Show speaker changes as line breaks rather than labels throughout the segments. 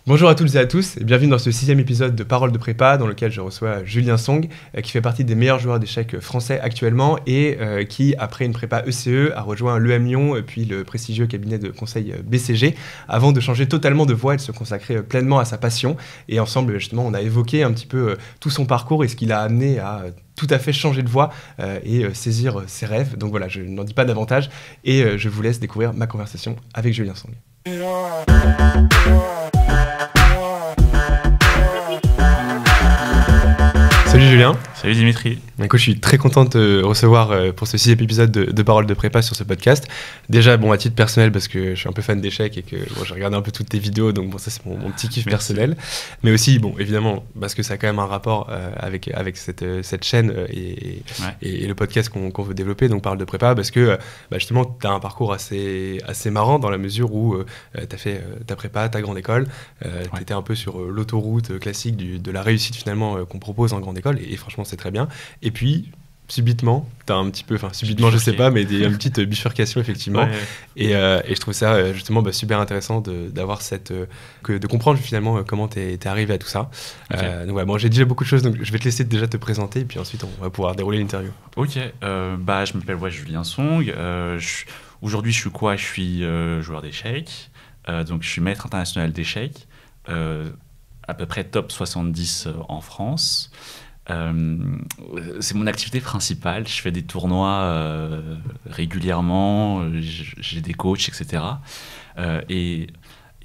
Bonjour à toutes et à tous et bienvenue dans ce 6e épisode de Paroles de Prépa dans lequel je reçois Julien Song qui fait partie des meilleurs joueurs d'échecs français actuellement et qui, après une prépa ECE, a rejoint l'EM Lyon puis le prestigieux cabinet de conseil BCG avant de changer totalement de voie et de se consacrer pleinement à sa passion. Et ensemble, justement, on a évoqué un petit peu tout son parcours et ce qui l'a amené à tout à fait changer de voie et saisir ses rêves. Donc voilà, je n'en dis pas davantage et je vous laisse découvrir ma conversation avec Julien Song. Salut Julien.
Salut Dimitri.
Écoute, je suis très content de te recevoir pour ce 6e épisode de Paroles de Prépa sur ce podcast. Déjà, bon, à titre personnel, parce que je suis un peu fan d'échecs et que j'ai regardé un peu toutes tes vidéos, donc bon, ça c'est mon petit kiff personnel. Mais aussi, bon, évidemment, parce que ça a quand même un rapport avec cette chaîne et le podcast qu'on veut développer, donc Paroles de Prépa, parce que justement, tu as un parcours assez marrant dans la mesure où tu as fait ta prépa, ta grande école, tu étais un peu sur l'autoroute classique de la réussite finalement qu'on propose en grande école, et franchement, c'est très bien. Et puis, subitement, tu as un petit peu, enfin subitement je sais pas, mais il y a une petite bifurcation effectivement. Ouais. Et je trouve ça justement super intéressant d'avoir de comprendre finalement comment t'es arrivé à tout ça. Okay. Donc ouais, bon, j'ai déjà beaucoup de choses, donc je vais te laisser déjà te présenter et puis ensuite on va pouvoir dérouler l'interview.
Ok, je m'appelle Julien Song. Aujourd'hui je suis quoi? Je suis joueur d'échecs, donc je suis maître international d'échecs, à peu près top 70 en France. C'est mon activité principale. Je fais des tournois régulièrement, j'ai des coachs, etc. Et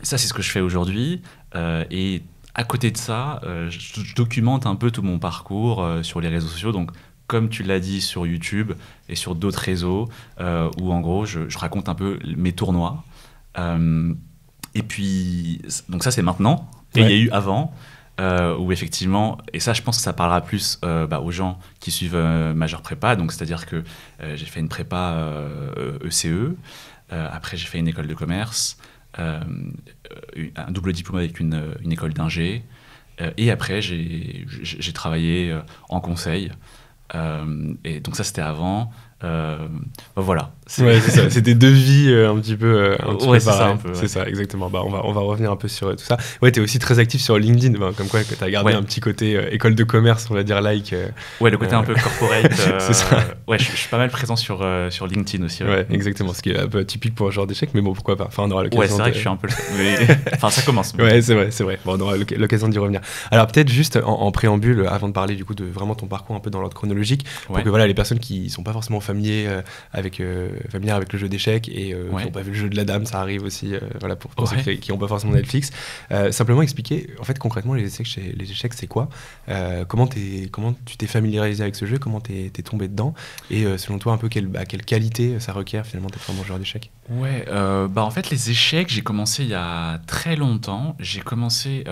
ça, c'est ce que je fais aujourd'hui. Et à côté de ça, je documente un peu tout mon parcours sur les réseaux sociaux. Donc, comme tu l'as dit, sur YouTube et sur d'autres réseaux, où en gros, je raconte un peu mes tournois. Et puis, donc ça, c'est maintenant. Et il y a eu avant. Où effectivement, et ça je pense que ça parlera plus aux gens qui suivent Majeure Prépa, donc c'est-à-dire que j'ai fait une prépa ECE, après j'ai fait une école de commerce, un double diplôme avec une école d'ingé, et après j'ai travaillé en conseil, et donc ça c'était avant. Voilà.
Ouais, c'est ça. C'était deux vies un petit peu
c'est ça, un peu.
C'est ça, exactement. On va revenir un peu sur tout ça. Ouais, t'es aussi très actif sur LinkedIn, comme quoi que t'as gardé un petit côté école de commerce, on va dire like.
Ouais, le côté un peu corporate.
C'est ça.
Ouais, je suis pas mal présent sur LinkedIn aussi.
Ouais, exactement. Ce qui est un peu typique pour un joueur d'échecs, mais bon, pourquoi pas. Enfin, on aura l'occasion.
Ouais, c'est vrai que je suis un peu. Enfin, ça commence.
Ouais, c'est vrai. Bon, on aura l'occasion d'y revenir. Alors peut-être juste en préambule, avant de parler du coup de vraiment ton parcours un peu dans l'ordre chronologique, pour que voilà les personnes qui sont pas forcément familières avec le jeu d'échecs et qui n'ont pas vu le jeu de la dame, ça arrive aussi, voilà, pour ceux qui n'ont pas forcément Netflix. Simplement expliquer, en fait, concrètement, les échecs, c'est quoi? Comment tu t'es familiarisé avec ce jeu? Comment t'es tombé dedans? Et selon toi, un peu quelle qualité ça requiert finalement d'être vraiment joueur d'échecs?
Ouais, en fait, les échecs, j'ai commencé il y a très longtemps. J'ai commencé...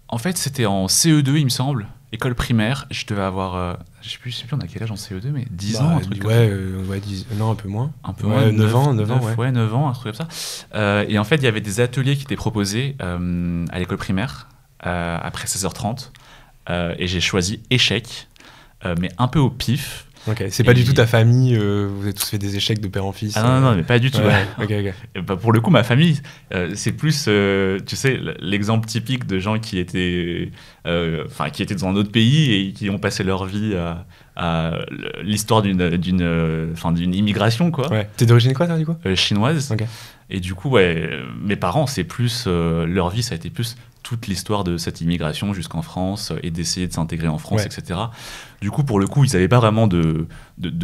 en fait, c'était en CE2, il me semble. École primaire, je devais avoir, je sais plus on a quel âge en CE2, mais 10 ans, un truc comme ça.
10, non, un peu moins.
Un peu moins, 9 ans,
ouais.
9 ans, un truc comme ça. Et en fait, il y avait des ateliers qui étaété proposés à l'école primaire, après 16h30, et j'ai choisi échecs, mais un peu au pif.
Ok, c'est pas du tout ta famille, vous avez tous fait des échecs de père en fils?
Ah non, mais pas du tout.
Ouais. Ok.
Et pour le coup, ma famille, c'est plus, tu sais, l'exemple typique de gens qui étaient dans un autre pays et qui ont passé leur vie à l'histoire d'une immigration, quoi.
Ouais. T'es d'origine quoi, toi, du coup?
Chinoise.
Ok.
Et du coup, mes parents, c'est plus, leur vie, ça a été plus toute l'histoire de cette immigration jusqu'en France et d'essayer de s'intégrer en France, etc. Du coup, pour le coup, ils n'avaient pas vraiment de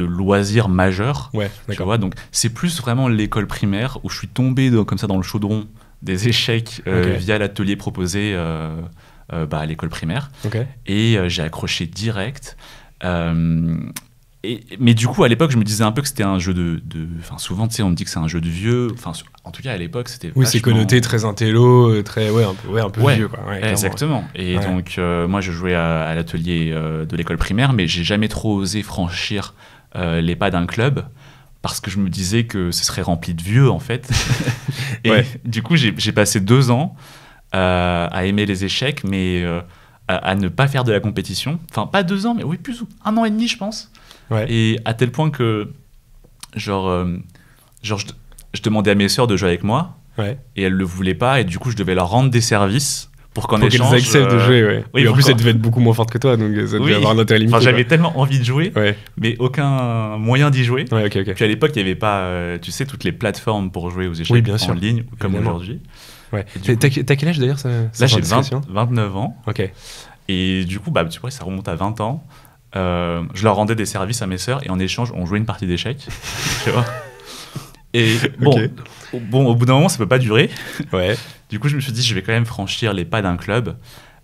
loisirs majeurs.
Ouais,
tu vois, donc c'est plus vraiment l'école primaire où je suis tombé comme ça dans le chaudron des échecs via l'atelier proposé à l'école primaire.
Okay.
Et j'ai accroché direct. Mais du coup, à l'époque, je me disais un peu que c'était un jeu souvent, tu sais, on me dit que c'est un jeu de vieux. Enfin, en tout cas, à l'époque, c'était
oui, c'est connoté très intello, très, un peu vieux, quoi. Ouais,
exactement. Et donc, moi, je jouais à l'atelier de l'école primaire, mais j'ai jamais trop osé franchir les pas d'un club parce que je me disais que ce serait rempli de vieux, en fait. Et du coup, j'ai passé 2 ans à aimer les échecs, mais à ne pas faire de la compétition. Enfin, pas 2 ans, mais oui, plus 1 an et demi, je pense. Ouais. Et à tel point que je demandais à mes sœurs de jouer avec moi et elles le voulaient pas, et du coup je devais leur rendre des services pour qu'en échange
qu'elles acceptent de jouer.
Oui,
et en plus elles devaient être beaucoup moins fortes que toi, donc ça devait avoir un intérêt limité.
J'avais tellement envie de jouer, mais aucun moyen d'y jouer. Puis à l'époque il n'y avait pas tu sais, toutes les plateformes pour jouer aux échecs en ligne comme aujourd'hui.
T'as quel âge d'ailleurs, ça
Là j'ai 29 ans.
Ok.
Et du coup tu vois, ça remonte à 20 ans. Je leur rendais des services à mes sœurs et en échange on jouait une partie d'échecs. Tu vois. Et bon, au bout d'un moment ça peut pas durer. Du coup je me suis dit je vais quand même franchir les pas d'un club.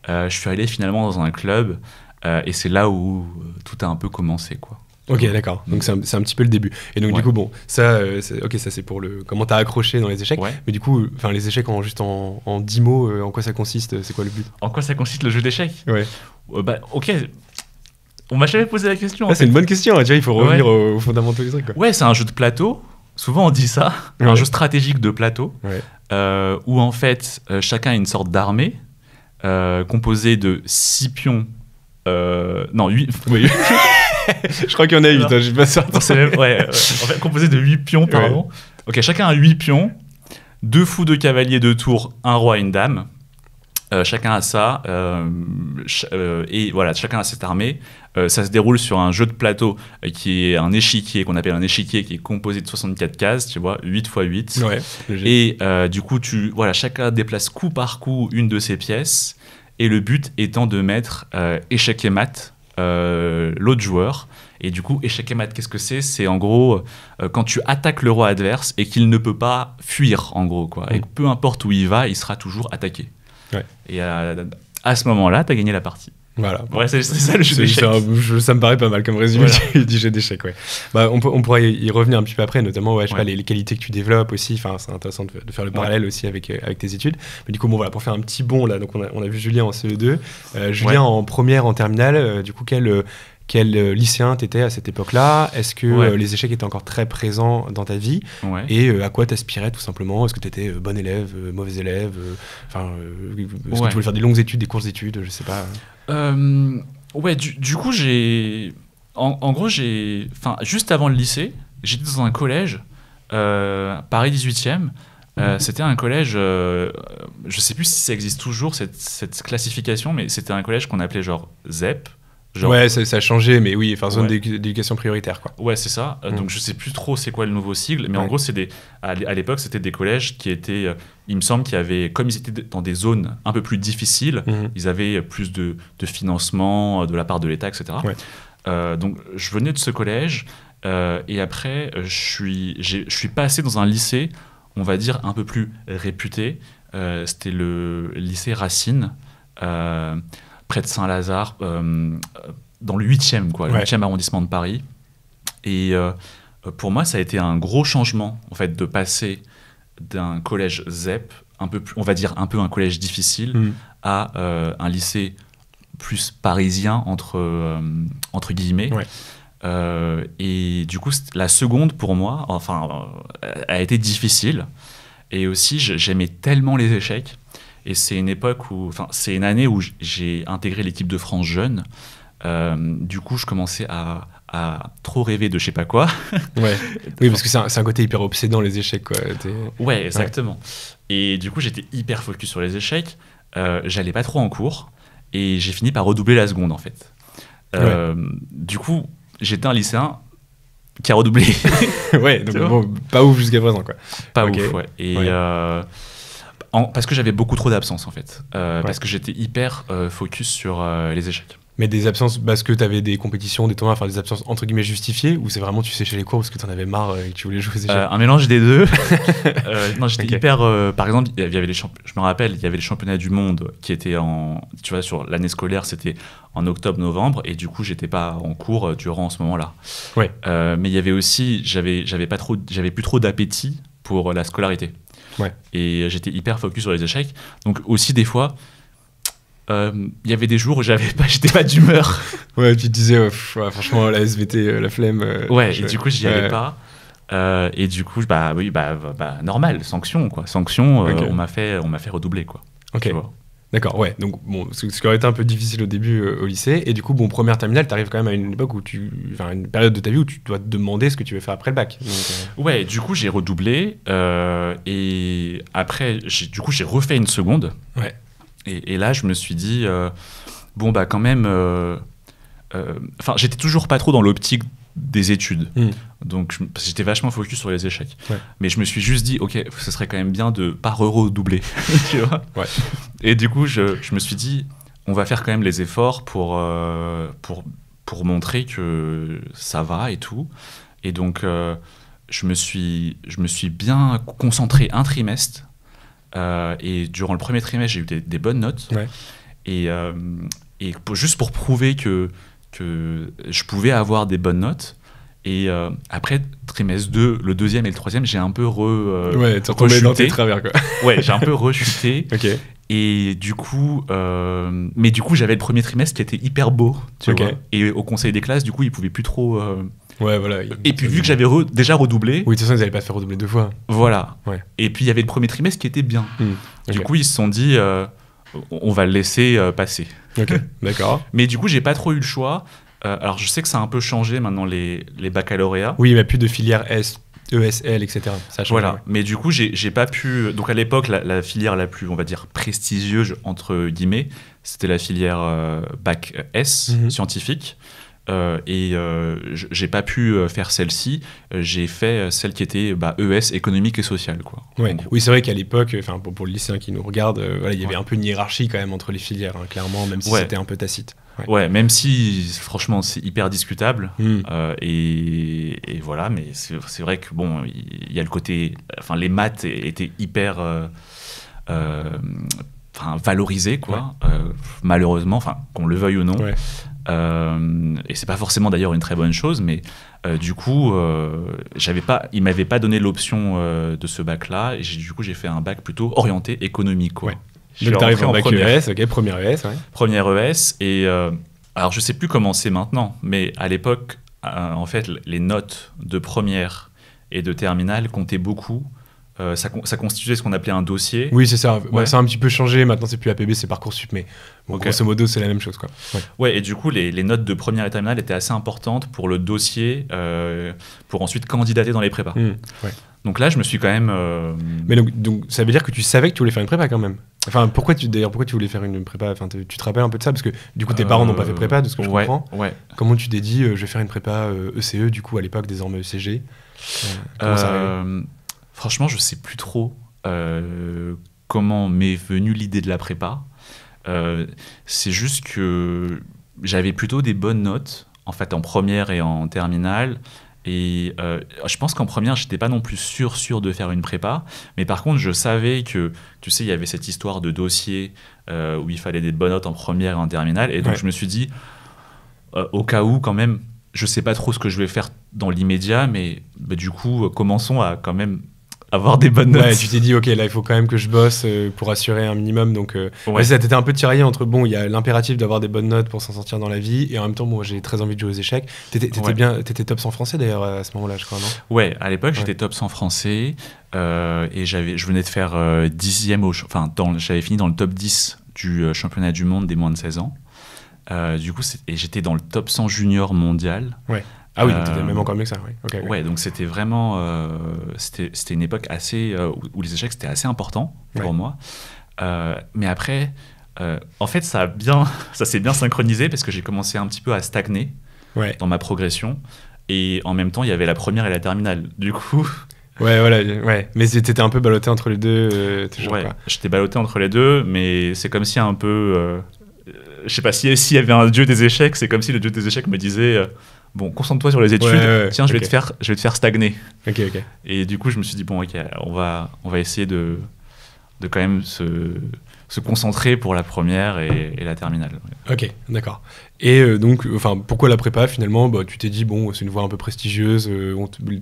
Je suis allé finalement dans un club et c'est là où tout a un peu commencé, quoi.
Ok, d'accord. Donc c'est un petit peu le début. Et donc du coup, bon, ça c'est pour le comment t'as accroché dans les échecs. Mais du coup, les échecs juste en 10 mots, en quoi ça consiste? C'est quoi le but?
En quoi ça consiste le jeu d'échecs? Ok. On m'a jamais posé la question.
C'est une bonne question. Tu vois, il faut revenir aux fondamentaux du truc, quoi.
Ouais, c'est un jeu de plateau. Souvent on dit ça. Un jeu stratégique de plateau où en fait chacun a une sorte d'armée composée de 6 pions. Non, 8. Oui.
Je crois qu'il y en a 8, je suis pas sûr.
En fait, composé de 8 pions, pardon. Ok, chacun a 8 pions, 2 fous, 2 cavaliers, 2 tours, un roi et une dame. Chacun a ça, et voilà, chacun a cette armée. Ça se déroule sur un jeu de plateau qui est un échiquier, qu'on appelle un échiquier, qui est composé de 64 cases, tu vois, 8 x 8. Et du coup, chacun déplace coup par coup une de ses pièces, et le but étant de mettre échec et mat l'autre joueur. Et du coup, échec et mat, qu'est-ce que c'est? C'est en gros quand tu attaques le roi adverse et qu'il ne peut pas fuir, en gros, quoi. Et peu importe où il va, il sera toujours attaqué. Et à ce moment-là, tu as gagné la partie.
Voilà.
C'est ça le jeu d'échecs.
Ça me paraît pas mal comme résumé du jeu d'échecs. On pourrait y revenir un petit peu après, notamment je sais pas, les qualités que tu développes aussi. C'est intéressant de faire le parallèle aussi avec tes études. Mais du coup, pour faire un petit bond là, donc on a vu Julien en CE2, Julien en première, en terminale. Du coup, quel lycéen t'étais à cette époque-là? Est-ce que les échecs étaient encore très présents dans ta vie? Et à quoi t'aspirais tout simplement? Est-ce que t'étais bon élève, mauvais élève? Est-ce que tu voulais faire des longues études, des courtes études? Je sais pas.
Du coup, en gros, juste avant le lycée, j'étais dans un collège, Paris 18e. C'était un collège, je sais plus si ça existe toujours, cette classification, mais c'était un collège qu'on appelait genre ZEP.
Ça a changé, mais oui, zone d'éducation prioritaire, quoi.
Ouais, c'est ça. Donc je sais plus trop c'est quoi le nouveau sigle, mais en gros, à l'époque, c'était des collèges qui étaient, il me semble, comme ils étaient dans des zones un peu plus difficiles, ils avaient plus de financement de la part de l'État, etc. Donc je venais de ce collège, et après, je suis passé dans un lycée, on va dire, un peu plus réputé. C'était le lycée Racine, près de Saint-Lazare, dans le 8e, le 8e arrondissement de Paris. Et pour moi, ça a été un gros changement, en fait, de passer d'un collège ZEP, on va dire un peu un collège difficile, à un lycée plus parisien, entre guillemets. Et du coup, la seconde, pour moi, a été difficile. Et aussi, j'aimais tellement les échecs. Et c'est une année où j'ai intégré l'équipe de France jeune. Du coup, je commençais à trop rêver de je sais pas quoi.
Oui, parce que c'est un côté hyper obsédant, les échecs, quoi.
Ouais, exactement. Et du coup, j'étais hyper focus sur les échecs. J'allais pas trop en cours. Et j'ai fini par redoubler la seconde, en fait. Du coup, j'étais un lycéen qui a redoublé.
Donc pas ouf jusqu'à présent, quoi.
Pas ouf, ouais. Et... parce que j'avais beaucoup trop d'absences, en fait. Parce que j'étais hyper focus sur les échecs.
Mais des absences parce que tu avais des compétitions, des tournois, des absences entre guillemets justifiées, ou c'est vraiment tu séchais les cours parce que tu en avais marre et que tu voulais jouer aux échecs?
Un mélange des deux. Non, j'étais hyper... par exemple, je me rappelle, il y avait les championnats du monde qui étaient tu vois, sur l'année scolaire, c'était en octobre-novembre, et du coup, j'étais pas en cours durant ce moment-là. Mais il y avait aussi... J'avais plus trop d'appétit pour la scolarité. Et j'étais hyper focus sur les échecs. Donc aussi, des fois... il y avait des jours où j'étais pas d'humeur.
Tu te disais, franchement, la SVT, la flemme.
Et du coup, j'y allais pas. Et du coup, normal, sanction, quoi. Sanction, on m'a fait redoubler, quoi.
Ok. D'accord, ouais. Donc, bon, ce qui aurait été un peu difficile au début au lycée. Et du coup, bon, première terminale, tu arrives quand même à une époque enfin, une période de ta vie où tu dois te demander ce que tu veux faire après le bac. Donc,
Ouais, du coup, j'ai redoublé. Et après, du coup, j'ai refait une seconde.
Ouais.
Et là, je me suis dit, bon, bah, quand même. Enfin, j'étais toujours pas trop dans l'optique des études. Donc, parce que j'étais vachement focus sur les échecs.
Ouais.
Mais je me suis juste dit, ok, ce serait quand même bien de pas redoubler. Tu vois.
Ouais.
Et du coup, je me suis dit, on va faire quand même les efforts pour montrer que ça va et tout. Et donc, je me suis bien concentré un trimestre. Et durant le premier trimestre, j'ai eu des bonnes notes.
Ouais.
Et juste pour prouver que je pouvais avoir des bonnes notes. Et après, trimestre 2, le deuxième et le troisième, j'ai un peu
ouais, tu retombé dans tes travers, quoi.
Ouais, j'ai un peu rechuté.
Ok.
Et du coup, mais du coup, j'avais le premier trimestre qui était hyper beau, tu vois. Et au conseil des classes, du coup, ils pouvaient plus trop.
Ouais, voilà.
Et puis vu que j'avais déjà redoublé.
Oui, de toute façon, ils n'allaient pas te faire redoubler 2 fois.
Voilà.
Ouais.
Et puis il y avait le premier trimestre qui était bien.
Okay.
Du coup, ils se sont dit, on va le laisser passer.
Ok, d'accord.
Mais du coup, j'ai pas trop eu le choix. Alors, je sais que ça a un peu changé maintenant les baccalauréats.
Oui, il n'y a plus de filière ESL, etc. Ça a changé,
voilà.
Ouais.
Mais du coup, j'ai pas pu. Donc à l'époque, la filière la plus, on va dire, prestigieuse entre guillemets, c'était la filière bac S scientifique. Et j'ai pas pu faire celle-ci. J'ai fait celle qui était ES, économique et sociale, quoi.
Ouais. Oui, c'est vrai qu'à l'époque, pour le lycéen qui nous regarde, voilà, il y avait un peu une hiérarchie quand même entre les filières, hein, clairement, même si c'était un peu tacite.
Ouais, même si franchement c'est hyper discutable. Et voilà, mais c'est vrai que bon, il y a le côté, enfin les maths étaient hyper valorisées, quoi. Malheureusement, enfin qu'on le veuille ou non.
Ouais.
Et c'est pas forcément d'ailleurs une très bonne chose, mais du coup, il m'avait pas donné l'option de ce bac-là, et du coup j'ai fait un bac plutôt orienté économique, quoi.
Ouais. Donc t'arrives en bac ES, ok, première ES, ouais.
Première ES, et alors je sais plus comment c'est maintenant, mais à l'époque, en fait, les notes de première et de terminale comptaient beaucoup. Ça constituait ce qu'on appelait un dossier.
Oui, c'est ça. Ouais. Ça a un petit peu changé. Maintenant, c'est plus APB, c'est Parcoursup. Mais bon, grosso modo, c'est la même chose, quoi.
Ouais, et du coup, les notes de première et terminale étaient assez importantes pour le dossier, pour ensuite candidater dans les prépas.
Ouais.
Donc là, je me suis quand même...
Mais donc, ça veut dire que tu savais que tu voulais faire une prépa, quand même. Enfin, pourquoi tu voulais faire une prépa? Enfin, tu te rappelles un peu de ça? Parce que du coup, tes parents n'ont pas fait prépa, de ce que je comprends.
Ouais.
Comment tu t'es dit, je vais faire une prépa ECE, du coup, à l'époque, désormais ECG? Comment ça arrive?
Franchement, je sais plus trop comment m'est venue l'idée de la prépa. C'est juste que j'avais plutôt des bonnes notes, en fait, en première et en terminale. Et je pense qu'en première, j'étais pas non plus sûr de faire une prépa. Mais par contre, je savais que, tu sais, il y avait cette histoire de dossier où il fallait des bonnes notes en première et en terminale. Et donc, je me suis dit, au cas où, quand même, je sais pas trop ce que je vais faire dans l'immédiat, mais du coup, commençons à quand même avoir des bonnes notes.
Ouais, tu t'es dit, ok, là, il faut quand même que je bosse pour assurer un minimum. Donc, ça t'était un peu tiraillé entre, bon, il y a l'impératif d'avoir des bonnes notes pour s'en sortir dans la vie, et en même temps, bon, j'ai très envie de jouer aux échecs. T'étais top 100 français, d'ailleurs, à ce moment-là, je crois, non?
Ouais, à l'époque, j'étais top 100 français, et je venais de faire 10e j'avais fini dans le top 10 du championnat du monde des moins de 16 ans. Du coup, et j'étais dans le top 100 junior mondial.
Ouais. Ah oui, donc t'étais même encore mieux que ça, oui. Okay.
Ouais, donc c'était vraiment... c'était une époque assez... où les échecs, c'était assez important pour moi. Mais après, en fait, ça s'est bien synchronisé parce que j'ai commencé un petit peu à stagner dans ma progression. Et en même temps, il y avait la première et la terminale. Du coup...
Ouais, voilà, ouais. Mais t'étais un peu ballotté entre les deux, toujours,
ouais,
quoi.
J'étais ballotté entre les deux, mais c'est comme si un peu... je sais pas, s'il y avait un dieu des échecs, c'est comme si le dieu des échecs me disait... Bon, concentre-toi sur les études. Tiens, je vais te faire stagner.
Ok.
Et du coup, je me suis dit bon, ok, on va essayer de quand même se concentrer pour la première et la terminale.
Ok, d'accord. Et donc, pourquoi la prépa finalement? Tu t'es dit bon, c'est une voie un peu prestigieuse.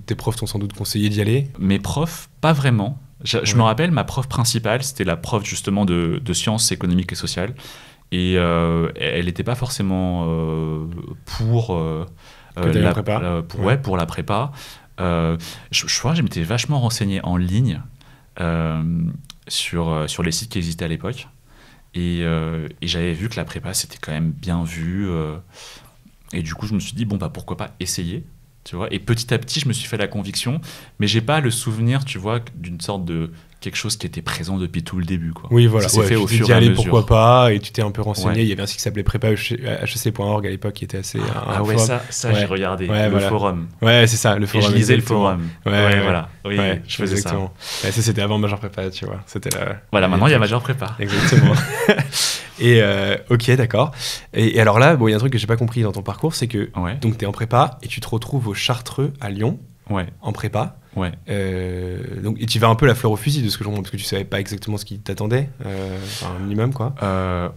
Tes profs t'ont sans doute conseillé d'y aller.
Mes profs, pas vraiment. Je me rappelle, ma prof principale, c'était la prof justement de sciences économiques et sociales. Et elle n'était pas forcément pour la prépa. Pour la prépa. Je crois que je m'étais vachement renseigné en ligne sur les sites qui existaient à l'époque. Et j'avais vu que la prépa, c'était quand même bien vu. Et du coup, je me suis dit, bon, bah, pourquoi pas essayer, tu vois. Et petit à petit, je me suis fait la conviction, mais j'ai pas le souvenir, tu vois, d'une sorte de quelque chose qui était présent depuis tout le début, quoi.
Oui, voilà.
Ça s'est fait au fur et à
allé,
mesure.
pourquoi pas, et tu t'es un peu renseigné.
Ouais.
Il y avait un site qui s'appelait prépa.hec.org à l'époque qui était assez.
Ah ouais,
forum.
ça j'ai regardé.
Ouais,
le forum.
Ouais, c'est ça, le
Et
forum.
je lisais le
exactement.
forum.
Ouais,
voilà. Oui, je faisais
exactement.
ça.
Ouais, ça, c'était avant Major Prépa, tu vois. C'était
Voilà, maintenant il y a Major Prépa.
Exactement. Et ok, d'accord. Et alors là, bon, il y a un truc que j'ai pas compris dans ton parcours, c'est que donc t'es en prépa et tu te retrouves au Chartreux à Lyon, en prépa.
Ouais.
Donc, et tu vas un peu la fleur au fusil de ce que je comprends, parce que tu savais pas exactement ce qui t'attendait, un minimum, quoi.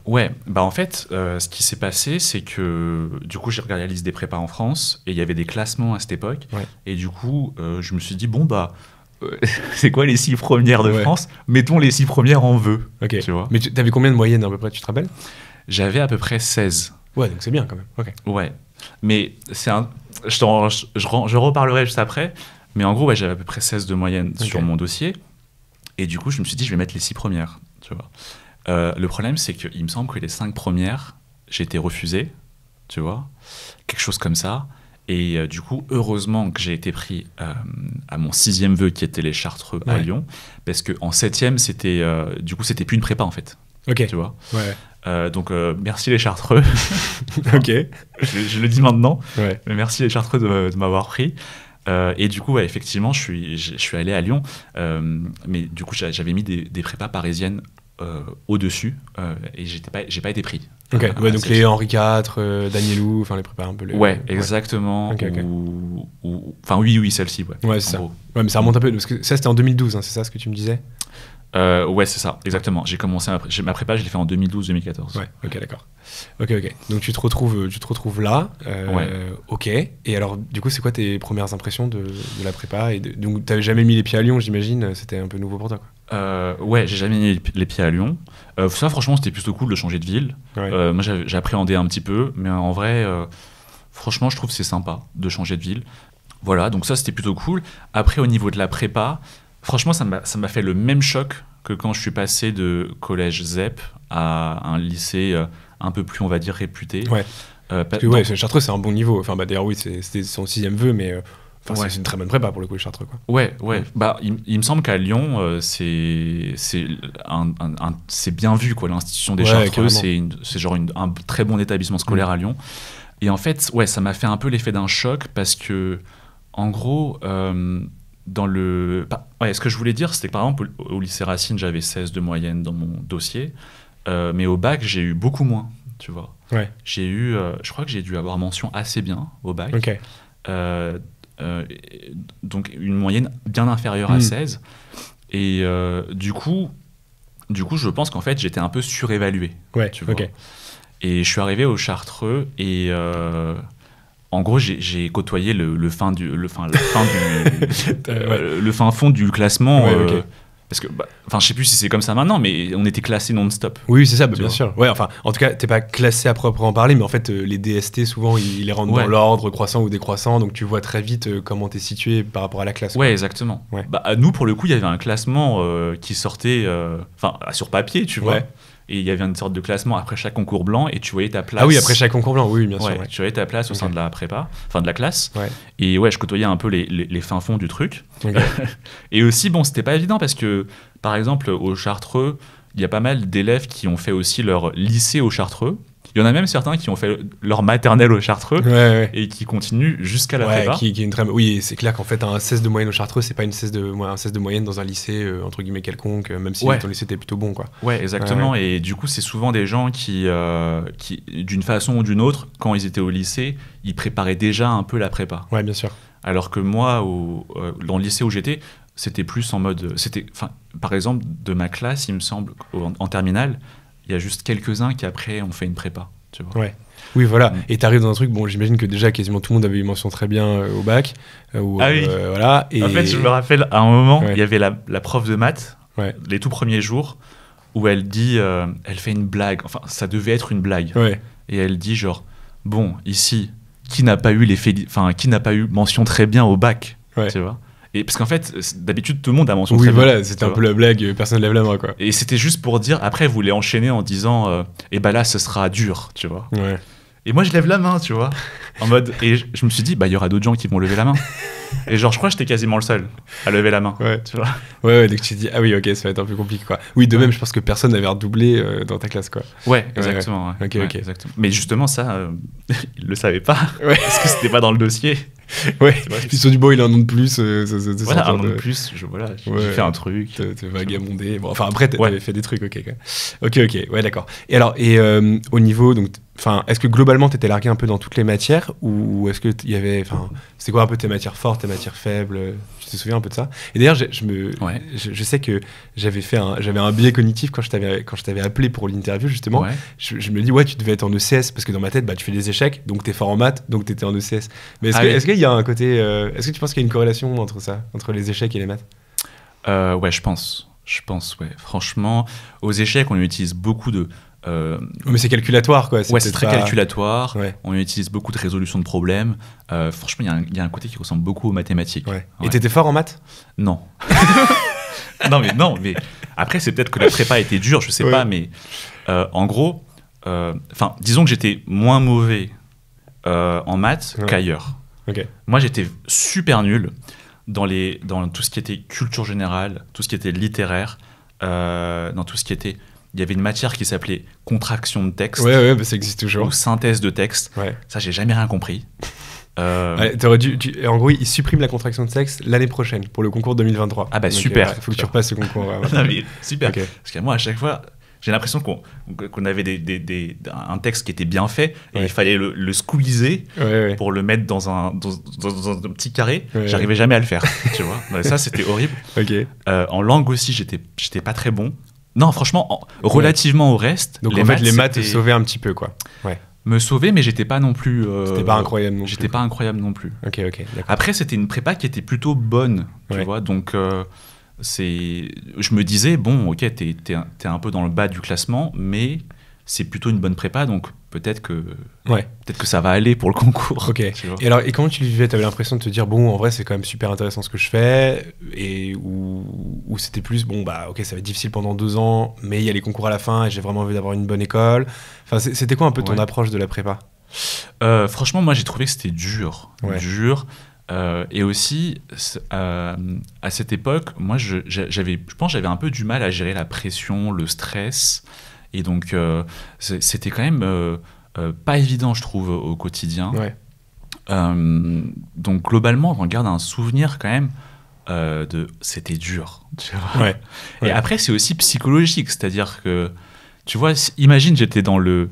Ouais, bah en fait, ce qui s'est passé, c'est que du coup, j'ai regardé la liste des prépas en France et il y avait des classements à cette époque. Ouais. Et du coup, je me suis dit, bon, bah, c'est quoi les 6 premières de France ? Mettons les 6 premières en vœu.
Ok.
Tu vois.
Mais t'avais combien de moyenne à peu près, tu te rappelles ?
J'avais à peu près 16.
Ouais, donc c'est bien quand même. Ok.
Ouais. Mais c'est un. Je reparlerai juste après. Mais en gros, j'avais à peu près 16 de moyenne sur mon dossier. Et du coup, je me suis dit, je vais mettre les 6 premières. Tu vois. Le problème, c'est qu'il me semble que les 5 premières, j'ai été refusé. Tu vois. Quelque chose comme ça. Et du coup, heureusement que j'ai été pris à mon 6e vœu, qui était les Chartreux à Lyon. Parce qu'en 7e, du coup, c'était plus une prépa, en fait.
Ok.
Tu vois.
Ouais.
Donc, merci les Chartreux.
Ok.
Je le dis maintenant.
Ouais.
Mais merci les Chartreux de m'avoir pris. Et du coup, effectivement, je suis allé à Lyon, mais du coup, j'avais mis des prépas parisiennes au-dessus, et j'ai pas été pris.
Ok, donc les Henri IV, Danielou, enfin les prépas un peu.
Ouais, exactement.
Okay.
Enfin, oui, celle-ci, ouais.
Ouais, c'est ça. Ouais, mais ça remonte un peu, parce que ça, c'était en 2012, hein, c'est ça ce que tu me disais ?
Ouais, c'est ça, exactement. J'ai commencé ma prépa, je l'ai fait en 2012-2014.
Ouais, ok, d'accord. Ok. Donc tu te retrouves là. Ok. Et alors, du coup, c'est quoi tes premières impressions de la prépa ? Donc, t'avais jamais mis les pieds à Lyon, j'imagine. C'était un peu nouveau pour toi, quoi.
Ouais, j'ai jamais mis les pieds à Lyon. Ça, franchement, c'était plutôt cool de changer de ville. Ouais. Moi, j'ai appréhendé un petit peu, mais en vrai, franchement, je trouve que c'est sympa de changer de ville. Voilà, donc ça, c'était plutôt cool. Après, au niveau de la prépa, franchement, ça m'a fait le même choc que quand je suis passé de collège ZEP à un lycée un peu plus, on va dire, réputé.
Ouais. Parce que Chartreux, c'est un bon niveau. Enfin, d'ailleurs, oui, c'était son 6e vœu, mais c'est une très bonne prépa pour le coup, Chartreux, quoi. Ouais.
Bah, il me semble qu'à Lyon, c'est bien vu, quoi. L'institution des Chartreux, c'est genre un très bon établissement scolaire à Lyon. Et en fait, ça m'a fait un peu l'effet d'un choc parce que, en gros, ce que je voulais dire, c'était que par exemple, au lycée Racine, j'avais 16 de moyenne dans mon dossier, mais au bac, j'ai eu beaucoup moins, tu vois.
Ouais.
J'ai eu, je crois que j'ai dû avoir mention assez bien au bac.
Ok.
Donc une moyenne bien inférieure à 16. Et du coup, je pense qu'en fait, j'étais un peu surévalué.
Ouais,
tu vois.
Ok.
Et je suis arrivé au Chartreux et... en gros, j'ai côtoyé le fin fond du classement.
Okay.
Parce que, je sais plus si c'est comme ça maintenant, mais on était classés non-stop.
Oui, c'est ça, bien sûr. Ouais, enfin, en tout cas, t'es pas classé à proprement parler, mais en fait, les DST, souvent, ils les rendent dans l'ordre croissant ou décroissant, donc tu vois très vite comment t'es situé par rapport à la classe.
Ouais, exactement. Ouais. Nous, pour le coup, il y avait un classement qui sortait, sur papier, tu vois. Et il y avait une sorte de classement après chaque concours blanc et tu voyais ta place.
Ah oui, après chaque concours blanc, oui, bien sûr.
Ouais. Tu voyais ta place au sein de la prépa, enfin de la classe.
Ouais.
Et je côtoyais un peu les fins fonds du truc.
Okay.
Et aussi, c'était pas évident parce que, par exemple, au Chartreux, il y a pas mal d'élèves qui ont fait aussi leur lycée au Chartreux. Il y en a même certains qui ont fait leur maternelle au Chartreux et qui continuent jusqu'à la prépa.
Oui, c'est clair qu'en fait, un 16 de moyenne au Chartreux, c'est pas un 16 de moyenne dans un lycée, entre guillemets, quelconque, même si ton lycée était plutôt bon, quoi.
Ouais, exactement. Et du coup, c'est souvent des gens qui, d'une façon ou d'une autre, quand ils étaient au lycée, ils préparaient déjà un peu la prépa.
Ouais, bien sûr.
Alors que moi, dans le lycée où j'étais, c'était plus en mode... par exemple, de ma classe, il me semble, en terminale, il y a juste quelques-uns qui après ont fait une prépa, tu vois.
Ouais. Oui, voilà. Et t'arrives dans un truc, j'imagine que déjà quasiment tout le monde avait eu mention très bien au bac.
Oui.
Voilà. Et...
En fait, je me rappelle, à un moment, il y avait la prof de maths, les tout premiers jours, où elle dit, elle fait une blague. Enfin, ça devait être une blague.
Ouais.
Et elle dit genre, bon, ici, qui n'a pas eu mention très bien au bac, tu vois. Et parce qu'en fait, d'habitude, tout le monde a mention
Oui,
très bien.
voilà, c'était un peu la blague, personne ne lève la main, quoi.
Et c'était juste pour dire, après, vous voulez enchaîner en disant, et bah là, ce sera dur, tu vois.
Ouais.
Et moi, je lève la main, tu vois. En mode, et je me suis dit, bah, il y aura d'autres gens qui vont lever la main. Et genre, je crois que j'étais quasiment le seul à lever la main.
Ouais.
Tu vois.
Ouais, donc tu te dis, ah oui, ok, ça va être un peu compliqué, quoi. Oui, de même, je pense que personne n'avait redoublé dans ta classe, quoi.
Ouais, exactement.
Ouais.
Ouais.
Ok,
Ouais,
ok.
exactement. Mais justement, ça, ils le savaient pas.
Ouais.
Parce que c'était pas dans le dossier.
Ouais,
Tu vois,
puis sur du bon, il a un nom de plus.
voilà, un an de plus, j'ai
Ouais.
fait un truc.
T'es vagabondé. Bon, enfin, après,
Ouais.
t'avais fait des trucs, ok, quoi. Ok, ouais, d'accord. Et alors, au niveau, donc, enfin, est-ce que globalement, t'étais largué un peu dans toutes les matières ou est-ce que il y avait, enfin, c'était quoi un peu tes matières fortes, tes matières faibles? Tu te souviens un peu de ça? Et d'ailleurs,
Ouais.
je sais que j'avais un biais cognitif quand je t'avais appelé pour l'interview, justement.
Ouais.
Je me dis, ouais, tu devais être en ECS parce que dans ma tête, bah, tu fais des échecs, donc t'es fort en maths, donc t'étais en ECS. Mais est-ce qu'il y a un côté, est-ce que tu penses qu'il y a une corrélation entre ça, entre les échecs et les maths?
Ouais, je pense, ouais. Franchement, aux échecs, on utilise beaucoup de...
Mais c'est calculatoire, quoi.
Ouais, c'est
peut-être
très
pas-
calculatoire.
Ouais.
On utilise beaucoup de résolution de problèmes. Franchement, il y a un côté qui ressemble beaucoup aux mathématiques.
Ouais.
Ouais.
Et t'étais fort en maths?
Non. non, mais après, c'est peut-être que la prépa était dure, je sais
Ouais.
pas, mais en gros, disons que j'étais moins mauvais en maths
Ouais.
qu'ailleurs.
Ok.
Moi, j'étais super nul dans tout ce qui était culture générale, tout ce qui était littéraire, dans tout ce qui était... Il y avait une matière qui s'appelait contraction de texte
Ouais, bah, ça existe toujours.
ou synthèse de texte.
Ouais.
Ça, j'ai jamais rien compris.
Ouais, t'aurais dû, en gros, ils suppriment la contraction de sexe l'année prochaine pour le concours 2023.
Ah bah,
Donc,
super.
ouais, faut que tu repasses ce concours.
Non, mais super.
Ok.
Parce que moi, à chaque fois, j'ai l'impression qu'on avait un texte qui était bien fait et
Ouais.
il fallait le squeezer
Ouais.
pour le mettre dans un petit carré.
Ouais.
J'arrivais jamais à le faire. Tu vois. Ouais, ça, c'était horrible.
Ok.
En langue aussi, j'étais pas très bon. Non, franchement, relativement au reste,
Donc
les
en fait, les maths te
c'était-
sauvaient un petit peu, quoi. Ouais.
me sauvaient, mais j'étais pas non plus.
C'était pas incroyable non
J'étais
plus.
pas incroyable non plus.
Ok, d'accord.
Après, c'était une prépa qui était plutôt bonne, tu
Ouais.
vois. Donc, je me disais, bon, ok, t'es un peu dans le bas du classement, mais c'est plutôt une bonne prépa, donc peut-être que ça va aller pour le concours.
Ok.
tu vois.
Et comment tu le vivais? T'avais l'impression de te dire, bon, en vrai, c'est quand même super intéressant ce que je fais, ou c'était plus, bon, bah, ok, ça va être difficile pendant 2 ans, mais il y a les concours à la fin et j'ai vraiment envie d'avoir une bonne école. Enfin, c'était quoi un peu ton
Ouais.
approche de la prépa?
Franchement, moi, j'ai trouvé que c'était dur.
Ouais.
Dur. Et aussi, à cette époque, moi, je pense que j'avais un peu du mal à gérer la pression, le stress. Et donc, c'était quand même pas évident, je trouve, au quotidien.
Ouais.
Donc, globalement, on garde un souvenir quand même c'était dur. Tu vois.
Ouais.
Et après, c'est aussi psychologique. C'est-à-dire que, tu vois, imagine, j'étais d'un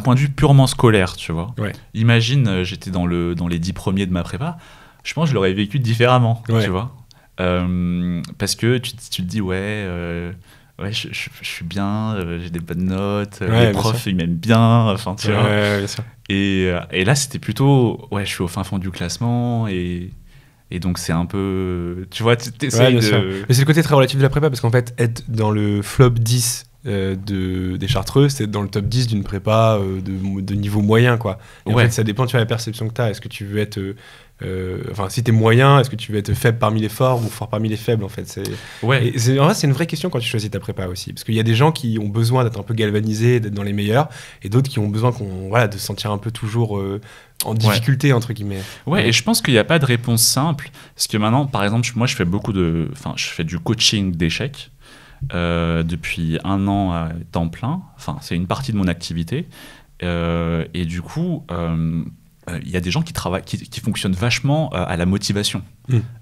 point de vue purement scolaire, tu vois.
Ouais.
Imagine, j'étais dans les 10 premiers de ma prépa. Je pense que je l'aurais vécu différemment,
Ouais.
tu vois. Parce que tu te dis, je suis bien, j'ai des bonnes notes,
Ouais,
les
bien
profs,
sûr.
ils m'aiment bien, enfin, tu vois.
Ouais, bien sûr.
Et là, c'était plutôt, je suis au fin fond du classement et donc c'est un peu, tu vois, tu essayes
bien sûr.
de...
Mais c'est le côté très relatif de la prépa, parce qu'en fait, être dans le flop 10 des Chartreux, c'est être dans le top 10 d'une prépa de niveau moyen, quoi. Et en
Ouais.
fait, ça dépend, tu vois, la perception que tu as. Est-ce que tu veux être... Enfin, si t'es moyen, est-ce que tu veux être faible parmi les forts ou fort parmi les faibles, en fait?
Ouais.
Et en vrai, c'est une vraie question quand tu choisis ta prépa aussi. Parce qu'il y a des gens qui ont besoin d'être un peu galvanisés, d'être dans les meilleurs, et d'autres qui ont besoin de se sentir un peu toujours en difficulté, entre guillemets.
Ouais, et je pense qu'il n'y a pas de réponse simple. Parce que maintenant, par exemple, moi, je fais du coaching d'échecs depuis 1 an à temps plein. Enfin, c'est une partie de mon activité. Et du coup, il y a des gens qui travaillent, qui fonctionnent vachement à la motivation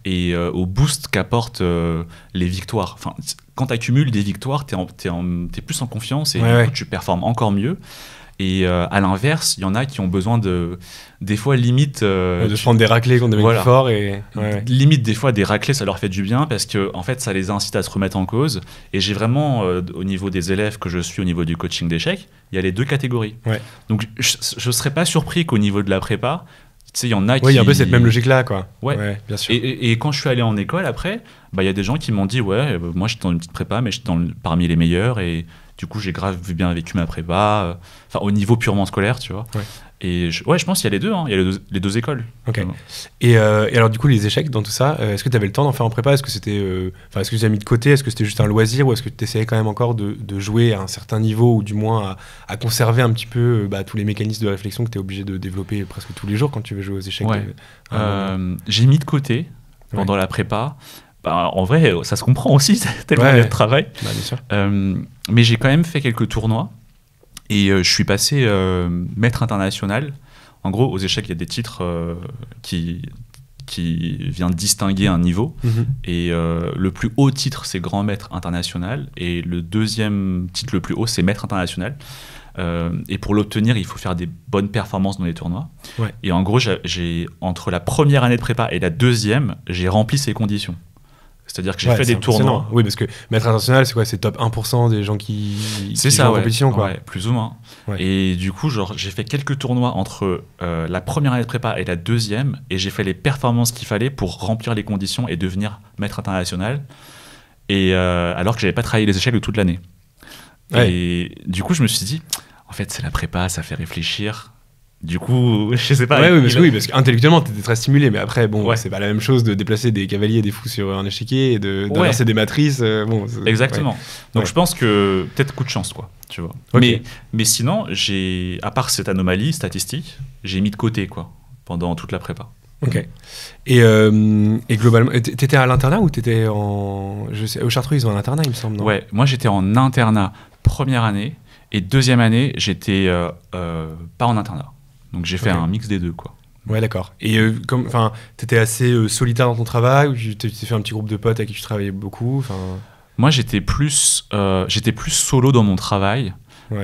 et au boost qu'apportent les victoires. Enfin, quand tu accumules des victoires, t'es plus en confiance et du coup, tu performes encore mieux. Et à l'inverse, il y en a qui ont besoin des fois limite
de se prendre des raclés qu'on devient plus fort et
limite des fois des raclés, ça leur fait du bien parce que en fait ça les incite à se remettre en cause. Et j'ai vraiment au niveau des élèves que je suis au niveau du coaching d'échecs, il y a les 2 catégories. Ouais. Donc je serais pas surpris qu'au niveau de la prépa, tu sais, il y en a qui...
Oui, il y a un peu cette même logique-là, quoi.
Ouais,
bien sûr.
Et quand je suis allé en école après, il y a des gens qui m'ont dit, moi j'étais dans une petite prépa, mais j'étais parmi les meilleurs et Du coup, j'ai grave bien vécu ma prépa, au niveau purement scolaire, tu vois.
Ouais.
Et je pense qu'il y a les deux, hein. Il y a les deux écoles.
Ok. Et alors, du coup, les échecs dans tout ça, est-ce que tu avais le temps d'en faire en prépa? Est-ce que c'était, est-ce que tu as mis de côté? Est-ce que c'était juste un loisir? Ou est-ce que tu essayais quand même encore de jouer à un certain niveau, ou du moins à conserver un petit peu tous les mécanismes de réflexion que tu es obligé de développer presque tous les jours quand tu veux jouer aux échecs?
Ouais. J'ai mis de côté pendant la prépa. En vrai, ça se comprend aussi, c'est tellement de travail.
Bien sûr.
Mais j'ai quand même fait quelques tournois. Et je suis passé maître international. En gros, aux échecs, il y a des titres qui viennent distinguer un niveau. Et le plus haut titre, c'est grand maître international. Et le deuxième titre le plus haut, c'est maître international. Et pour l'obtenir, il faut faire des bonnes performances dans les tournois. Ouais. Et en gros, entre la première année de prépa et la deuxième, j'ai rempli ces conditions. C'est-à-dire que j'ai fait des tournois.
Oui, parce que maître international, c'est quoi? C'est top 1% des gens qui jouent en compétition, quoi.
Ouais, plus ou moins. Ouais. Et du coup, j'ai fait quelques tournois entre la première année de prépa et la deuxième, et j'ai fait les performances qu'il fallait pour remplir les conditions et devenir maître international. Et alors que j'avais pas travaillé les échecs de toute l'année. Ouais. Et du coup, je me suis dit, en fait, c'est la prépa, ça fait réfléchir. Du coup, je sais pas.
Oui, parce qu'intellectuellement, t'étais très stimulé, mais après, c'est pas la même chose de déplacer des cavaliers et des fous sur un échiquier et d'inverser des matrices.
Exactement. Donc je pense que peut-être coup de chance, quoi. Tu vois. Okay. Mais sinon, à part cette anomalie statistique, j'ai mis de côté, quoi, pendant toute la prépa.
Ok. Et globalement, t'étais à l'internat ou t'étais au Chartreux, ils ont un internat, il me semble, non?
Ouais, moi j'étais en internat première année, et deuxième année, j'étais pas en internat. Donc j'ai fait un mix des deux, quoi.
Ouais, d'accord. Et t'étais assez solitaire dans ton travail, ou tu t'es fait un petit groupe de potes avec qui tu travaillais beaucoup?
Moi, j'étais plus solo dans mon travail. Ouais.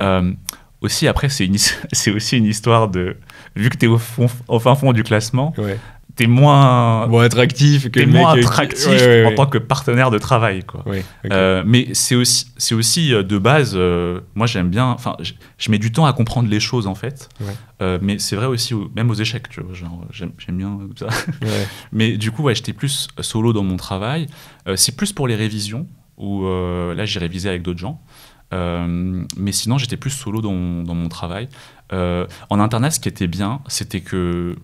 Aussi, après, c'est aussi une histoire de... Vu que t'es au fin fond du classement, t'es moins
attractif
en tant que partenaire de travail, quoi.
Ouais, okay.
Mais c'est aussi de base, moi j'aime bien, je mets du temps à comprendre les choses, en fait. Ouais. Mais c'est vrai aussi, même aux échecs, tu vois, genre, j'aime bien ça. Ouais. Mais du coup, j'étais plus solo dans mon travail. C'est plus pour les révisions, où là j'ai révisé avec d'autres gens. Mais sinon, j'étais plus solo dans mon travail. En internat, ce qui était bien, c'était que...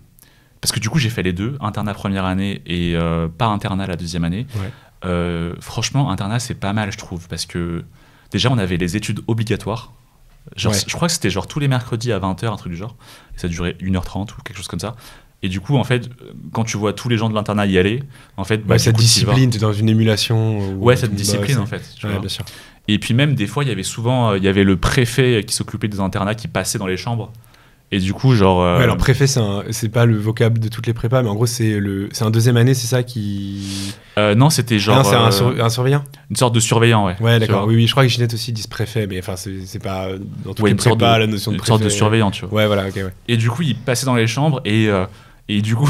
Parce que du coup, j'ai fait les deux, internat première année et pas internat la deuxième année. Ouais. Franchement, internat, c'est pas mal, je trouve, parce que déjà, on avait les études obligatoires. Genre, je crois que c'était genre tous les mercredis à 20h, un truc du genre. Et ça durait 1h30 ou quelque chose comme ça. Et du coup, en fait, quand tu vois tous les gens de l'internat y aller, en fait...
cette discipline, tu es dans une émulation.
Cette discipline, en fait. Tu vois.
Bien sûr.
Et puis même, des fois, il y avait le préfet qui s'occupait des internats qui passait dans les chambres. Et du coup, genre...
alors préfet, c'est pas le vocable de toutes les prépas, mais en gros, c'est un deuxième année, c'est ça qui...
non, c'était genre...
Non, c'est un surveillant?
Une sorte de surveillant, ouais.
Ouais, d'accord. Oui, je crois que Ginette aussi disent préfet, mais c'est pas dans toutes les prépas, la notion de préfet.
Une sorte de surveillant, tu vois.
Ouais, voilà, ok, ouais.
Et du coup, il passait dans les chambres et du coup,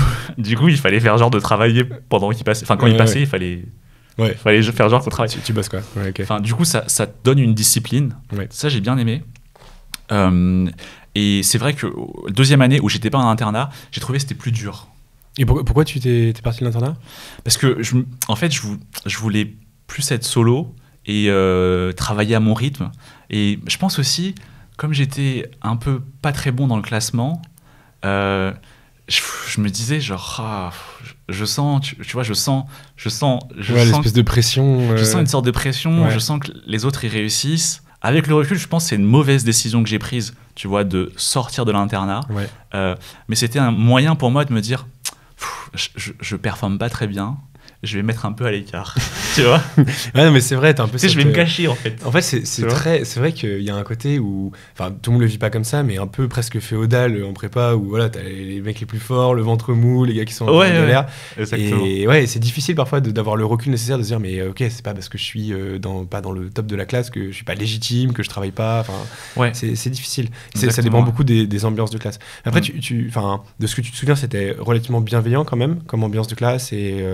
il fallait faire genre de travailler pendant qu'il passait. Enfin, quand il passait, il fallait... Ouais. Fallait faire genre qu'on travaille.
Tu bosses, quoi. Ouais, okay.
Enfin, du coup, ça te donne une discipline. Ouais. Ça, j'ai bien aimé. Et c'est vrai que deuxième année où j'étais pas en internat, j'ai trouvé que c'était plus dur.
Et pourquoi tu t'es parti de l'internat?
Parce que en fait, je voulais plus être solo et travailler à mon rythme. Et je pense aussi, comme j'étais un peu pas très bon dans le classement, je me disais genre je sens, tu vois, je sens
l'espèce de pression.
Je sens une sorte de pression. Je sens que les autres y réussissent. Avec le recul, je pense que c'est une mauvaise décision que j'ai prise, tu vois, de sortir de l'internat. Ouais. Mais c'était un moyen pour moi de me dire, je performe pas très bien, je vais mettre un peu à l'écart, tu vois.
Ouais, mais c'est vrai, t'as un peu.
Tu sais, je vais me cacher, en fait.
En fait, c'est vrai qu'il y a un côté où, enfin, tout le monde le vit pas comme ça, mais un peu presque féodal en prépa, où voilà, t'as les mecs les plus forts, le ventre mou, les gars qui sont en galère.
Exactement.
Et c'est difficile parfois d'avoir le recul nécessaire de se dire, mais ok, c'est pas parce que je suis pas dans le top de la classe que je suis pas légitime, que je travaille pas. Enfin, c'est difficile. Ça dépend beaucoup des ambiances de classe. Après, de ce que tu te souviens, c'était relativement bienveillant quand même, comme ambiance de classe et.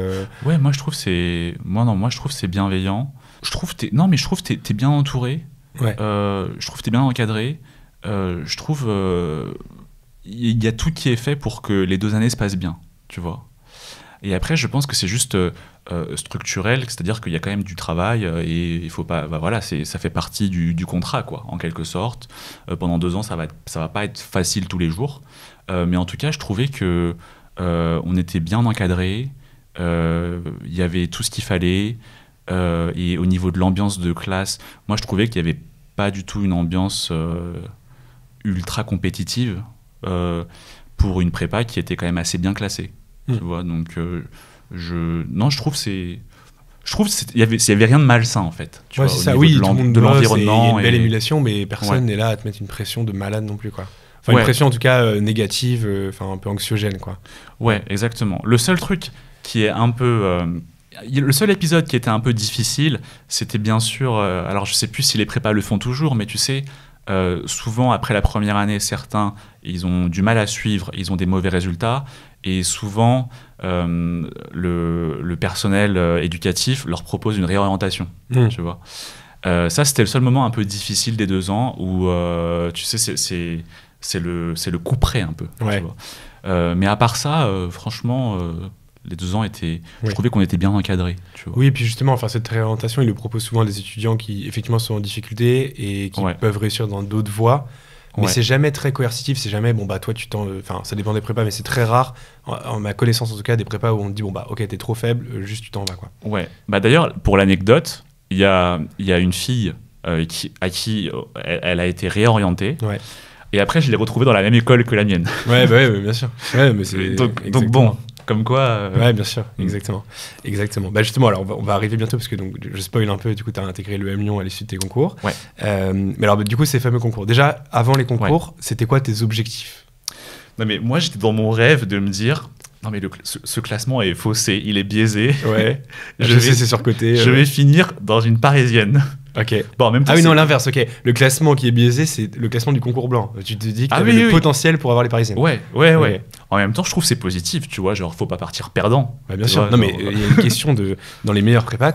Ouais, moi je trouve que c'est bienveillant. Je trouve que t'es bien entouré.
Ouais.
Je trouve que t'es bien encadré. Je trouve il y a tout qui est fait pour que les 2 années se passent bien, tu vois. Et après, je pense que c'est juste structurel, c'est-à-dire qu'il y a quand même du travail et il faut pas. Voilà, ça fait partie du contrat, quoi, en quelque sorte. Pendant 2 ans, ça va pas être facile tous les jours. Mais en tout cas, je trouvais que on était bien encadré. Il y avait tout ce qu'il fallait. Et au niveau de l'ambiance de classe, moi, je trouvais qu'il n'y avait pas du tout une ambiance ultra compétitive pour une prépa qui était quand même assez bien classée. Tu vois, donc je trouve il y avait rien de malsain en fait.
Tu vois, c'est ça. Oui, de l'environnement. Il y a une belle émulation, mais personne n'est là à te mettre une pression de malade non plus, quoi. Enfin, une pression en tout cas négative, un peu anxiogène, quoi.
Ouais, exactement. Le seul truc qui est un peu le seul épisode qui était un peu difficile, c'était bien sûr. Alors, je sais plus si les prépas le font toujours, mais tu sais, souvent après la première année, certains ils ont du mal à suivre, ils ont des mauvais résultats, et souvent le personnel éducatif leur propose une réorientation. Tu vois. Ça, c'était le seul moment un peu difficile des 2 ans où tu sais, c'est le coup près un peu.
Ouais.
Tu vois. Mais à part ça, franchement. Les 2 ans je trouvais qu'on était bien encadrés. Tu vois.
Oui, et puis justement, cette réorientation, il le propose souvent à des étudiants qui effectivement sont en difficulté et qui peuvent réussir dans d'autres voies. Mais c'est jamais très coercitif, c'est jamais toi ça dépend des prépas, mais c'est très rare, en ma connaissance en tout cas, des prépas où on te dit ok, t'es trop faible, juste tu t'en vas, quoi.
Ouais. D'ailleurs, pour l'anecdote, il y a une fille à qui elle a été réorientée.
Ouais.
Et après, je l'ai retrouvée dans la même école que la mienne.
Ouais, bien sûr. Ouais, mais c'est
donc bon. Comme quoi.
Ouais, bien sûr, exactement. Justement, alors on va arriver bientôt parce que donc, je spoil un peu, du coup, tu as intégré le M Lyon à l'issue de tes concours.
Ouais.
Mais alors, du coup, ces fameux concours. Déjà, avant les concours, c'était quoi tes objectifs ?
Non, mais moi, j'étais dans mon rêve de me dire non, mais ce classement est faussé, il est biaisé.
Ouais. je sais, c'est surcoté.
Je vais finir dans une parisienne.
Ok.
Bon, en même temps,
oui, non, l'inverse, ok. Le classement qui est biaisé, c'est le classement du concours blanc. Tu te dis que tu avais le potentiel pour avoir les parisiennes.
Ouais. En même temps, je trouve que c'est positif, tu vois, genre, faut pas partir perdant.
Bien sûr.
Vois,
non, mais il y a une question dans les meilleurs prépas,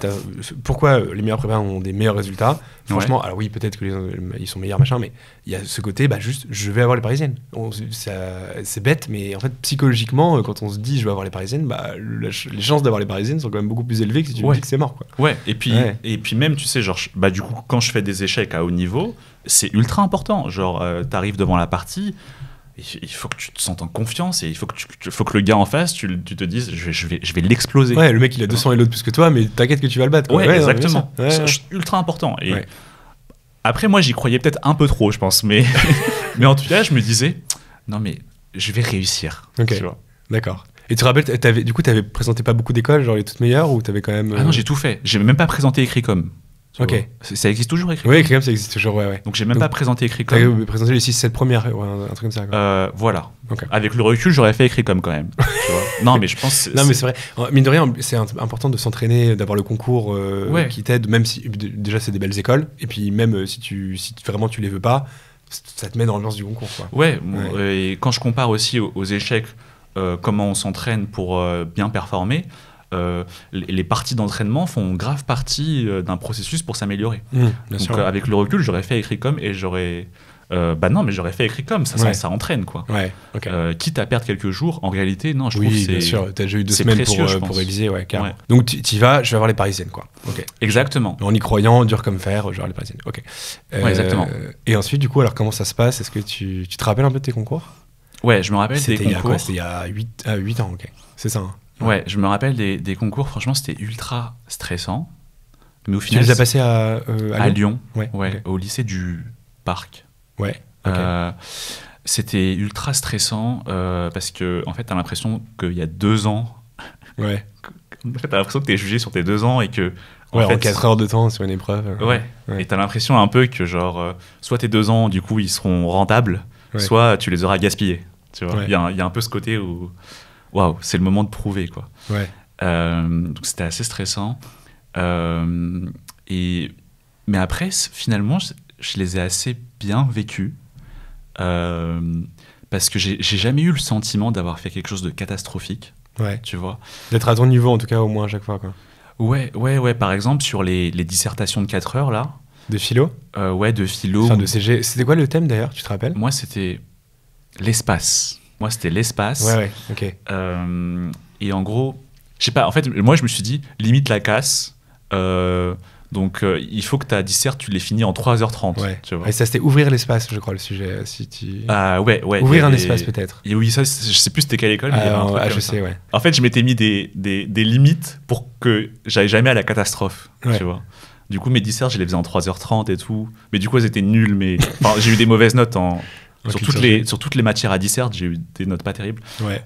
pourquoi les meilleurs prépas ont des meilleurs résultats ? Franchement, alors oui, peut-être qu'ils sont meilleurs, machin, mais il y a ce côté, juste, je vais avoir les parisiennes. C'est bête, mais en fait, psychologiquement, quand on se dit, je vais avoir les parisiennes, les chances d'avoir les parisiennes sont quand même beaucoup plus élevées que si tu me dis que c'est mort, quoi.
Ouais, et puis même, tu sais, genre, du coup, quand je fais des échecs à haut niveau, c'est ultra important. Genre, t'arrives devant la partie, il faut que tu te sentes en confiance et il faut que le gars en face, tu te dises, je vais l'exploser.
Ouais, le mec, il a 200 élos de plus que toi, mais t'inquiète que tu vas le battre, quoi.
Ouais, exactement. C'est ultra important. Et après, moi, j'y croyais peut-être un peu trop, je pense. Mais en tout cas, je me disais, non, mais je vais réussir.
Ok, tu vois. D'accord. Et tu te rappelles, du coup, t'avais présenté pas beaucoup d'écoles, genre les toutes meilleures, ou t'avais quand même...
Ah non, j'ai tout fait. J'ai même pas présenté Écrit-Com.
Ok.
Ça existe toujours, Écrit-Com ?
Oui, Écrit-Com, ça existe toujours, ouais.
Donc j'ai même pas présenté Écrit-Com.
T'avais présenté les 6-7 premières, un truc comme ça, quoi.
Voilà.
Okay.
Avec le recul, j'aurais fait Écrit-Com quand même. Tu vois. Non, mais je pense...
Non, mais c'est vrai. Mine de rien, c'est important de s'entraîner, d'avoir le concours qui t'aide, même si, déjà, c'est des belles écoles, et puis même si vraiment tu les veux pas, ça te met dans l'ambiance du concours, quoi.
Ouais. Et quand je compare aussi aux échecs, comment on s'entraîne pour bien performer, les parties d'entraînement font grave partie d'un processus pour s'améliorer. Donc avec le recul, j'aurais fait Écrit-Com et j'aurais... mais j'aurais fait Écrit-Com, ça entraîne, quoi.
Ouais, okay.
Quitte à perdre quelques jours, en réalité, non, je trouve que c'est...
Oui, bien sûr, t'as déjà eu 2 semaines précieux, pour réviser, carrément. Ouais. Donc t'y vas, je vais avoir les parisiennes, quoi. Okay.
Exactement.
En y croyant, dur comme fer, je vais avoir les parisiennes. Ok.
Exactement.
Et ensuite, du coup, alors comment ça se passe ? Est-ce que tu te rappelles un peu de tes concours ?
Ouais, je me rappelle des concours.
C'était il y a 8 ans, ok. C'est ça, hein.
Ouais, je me rappelle des concours, franchement, c'était ultra stressant. Mais au final,
tu les as passés à
Lyon,
ouais,
okay. Au lycée du Parc.
Ouais, okay.
C'était ultra stressant parce que, en fait, t'as l'impression qu'il y a 2 ans.
Ouais.
En fait, t'as l'impression que t'es jugé sur tes 2 ans et que.
En 4 heures de temps sur une épreuve.
Ouais. Et t'as l'impression un peu que, genre, soit tes 2 ans, du coup, ils seront rentables, soit tu les auras gaspillés. Tu vois, il y a un peu ce côté où. Waouh, c'est le moment de prouver, quoi.
Ouais.
Donc c'était assez stressant. Mais après, finalement, je les ai assez bien vécus. Parce que j'ai jamais eu le sentiment d'avoir fait quelque chose de catastrophique.
Ouais.
Tu vois.
D'être à ton niveau, en tout cas, au moins, à chaque fois, quoi.
Ouais. Par exemple, sur les dissertations de 4 heures, là.
De philo ?
Ouais, de philo.
Enfin, de CG. C'était quoi le thème, d'ailleurs, tu te rappelles ?
Moi, c'était l'espace. Ouais,
ok.
et en gros, je sais pas, en fait, moi, je me suis dit, limite la casse. Donc, il faut que ta disserte, tu l'aies fini en 3h30.
Ouais.
Tu vois.
Et ça, c'était ouvrir l'espace, je crois, le sujet. Si tu...
Ouais.
Ouvrir un espace, peut-être.
Et oui, ça, je sais plus c'était quelle école, mais il y avait un truc comme ça.
Ouais.
En fait, je m'étais mis des limites pour que j'aille jamais à la catastrophe.
Ouais.
Tu vois. Du coup, mes dissertes, je les faisais en 3h30 et tout. Mais du coup, elles étaient nulles. Mais enfin, j'ai eu des mauvaises notes sur toutes les matières à disserte. J'ai eu des notes pas terribles.
Ouais.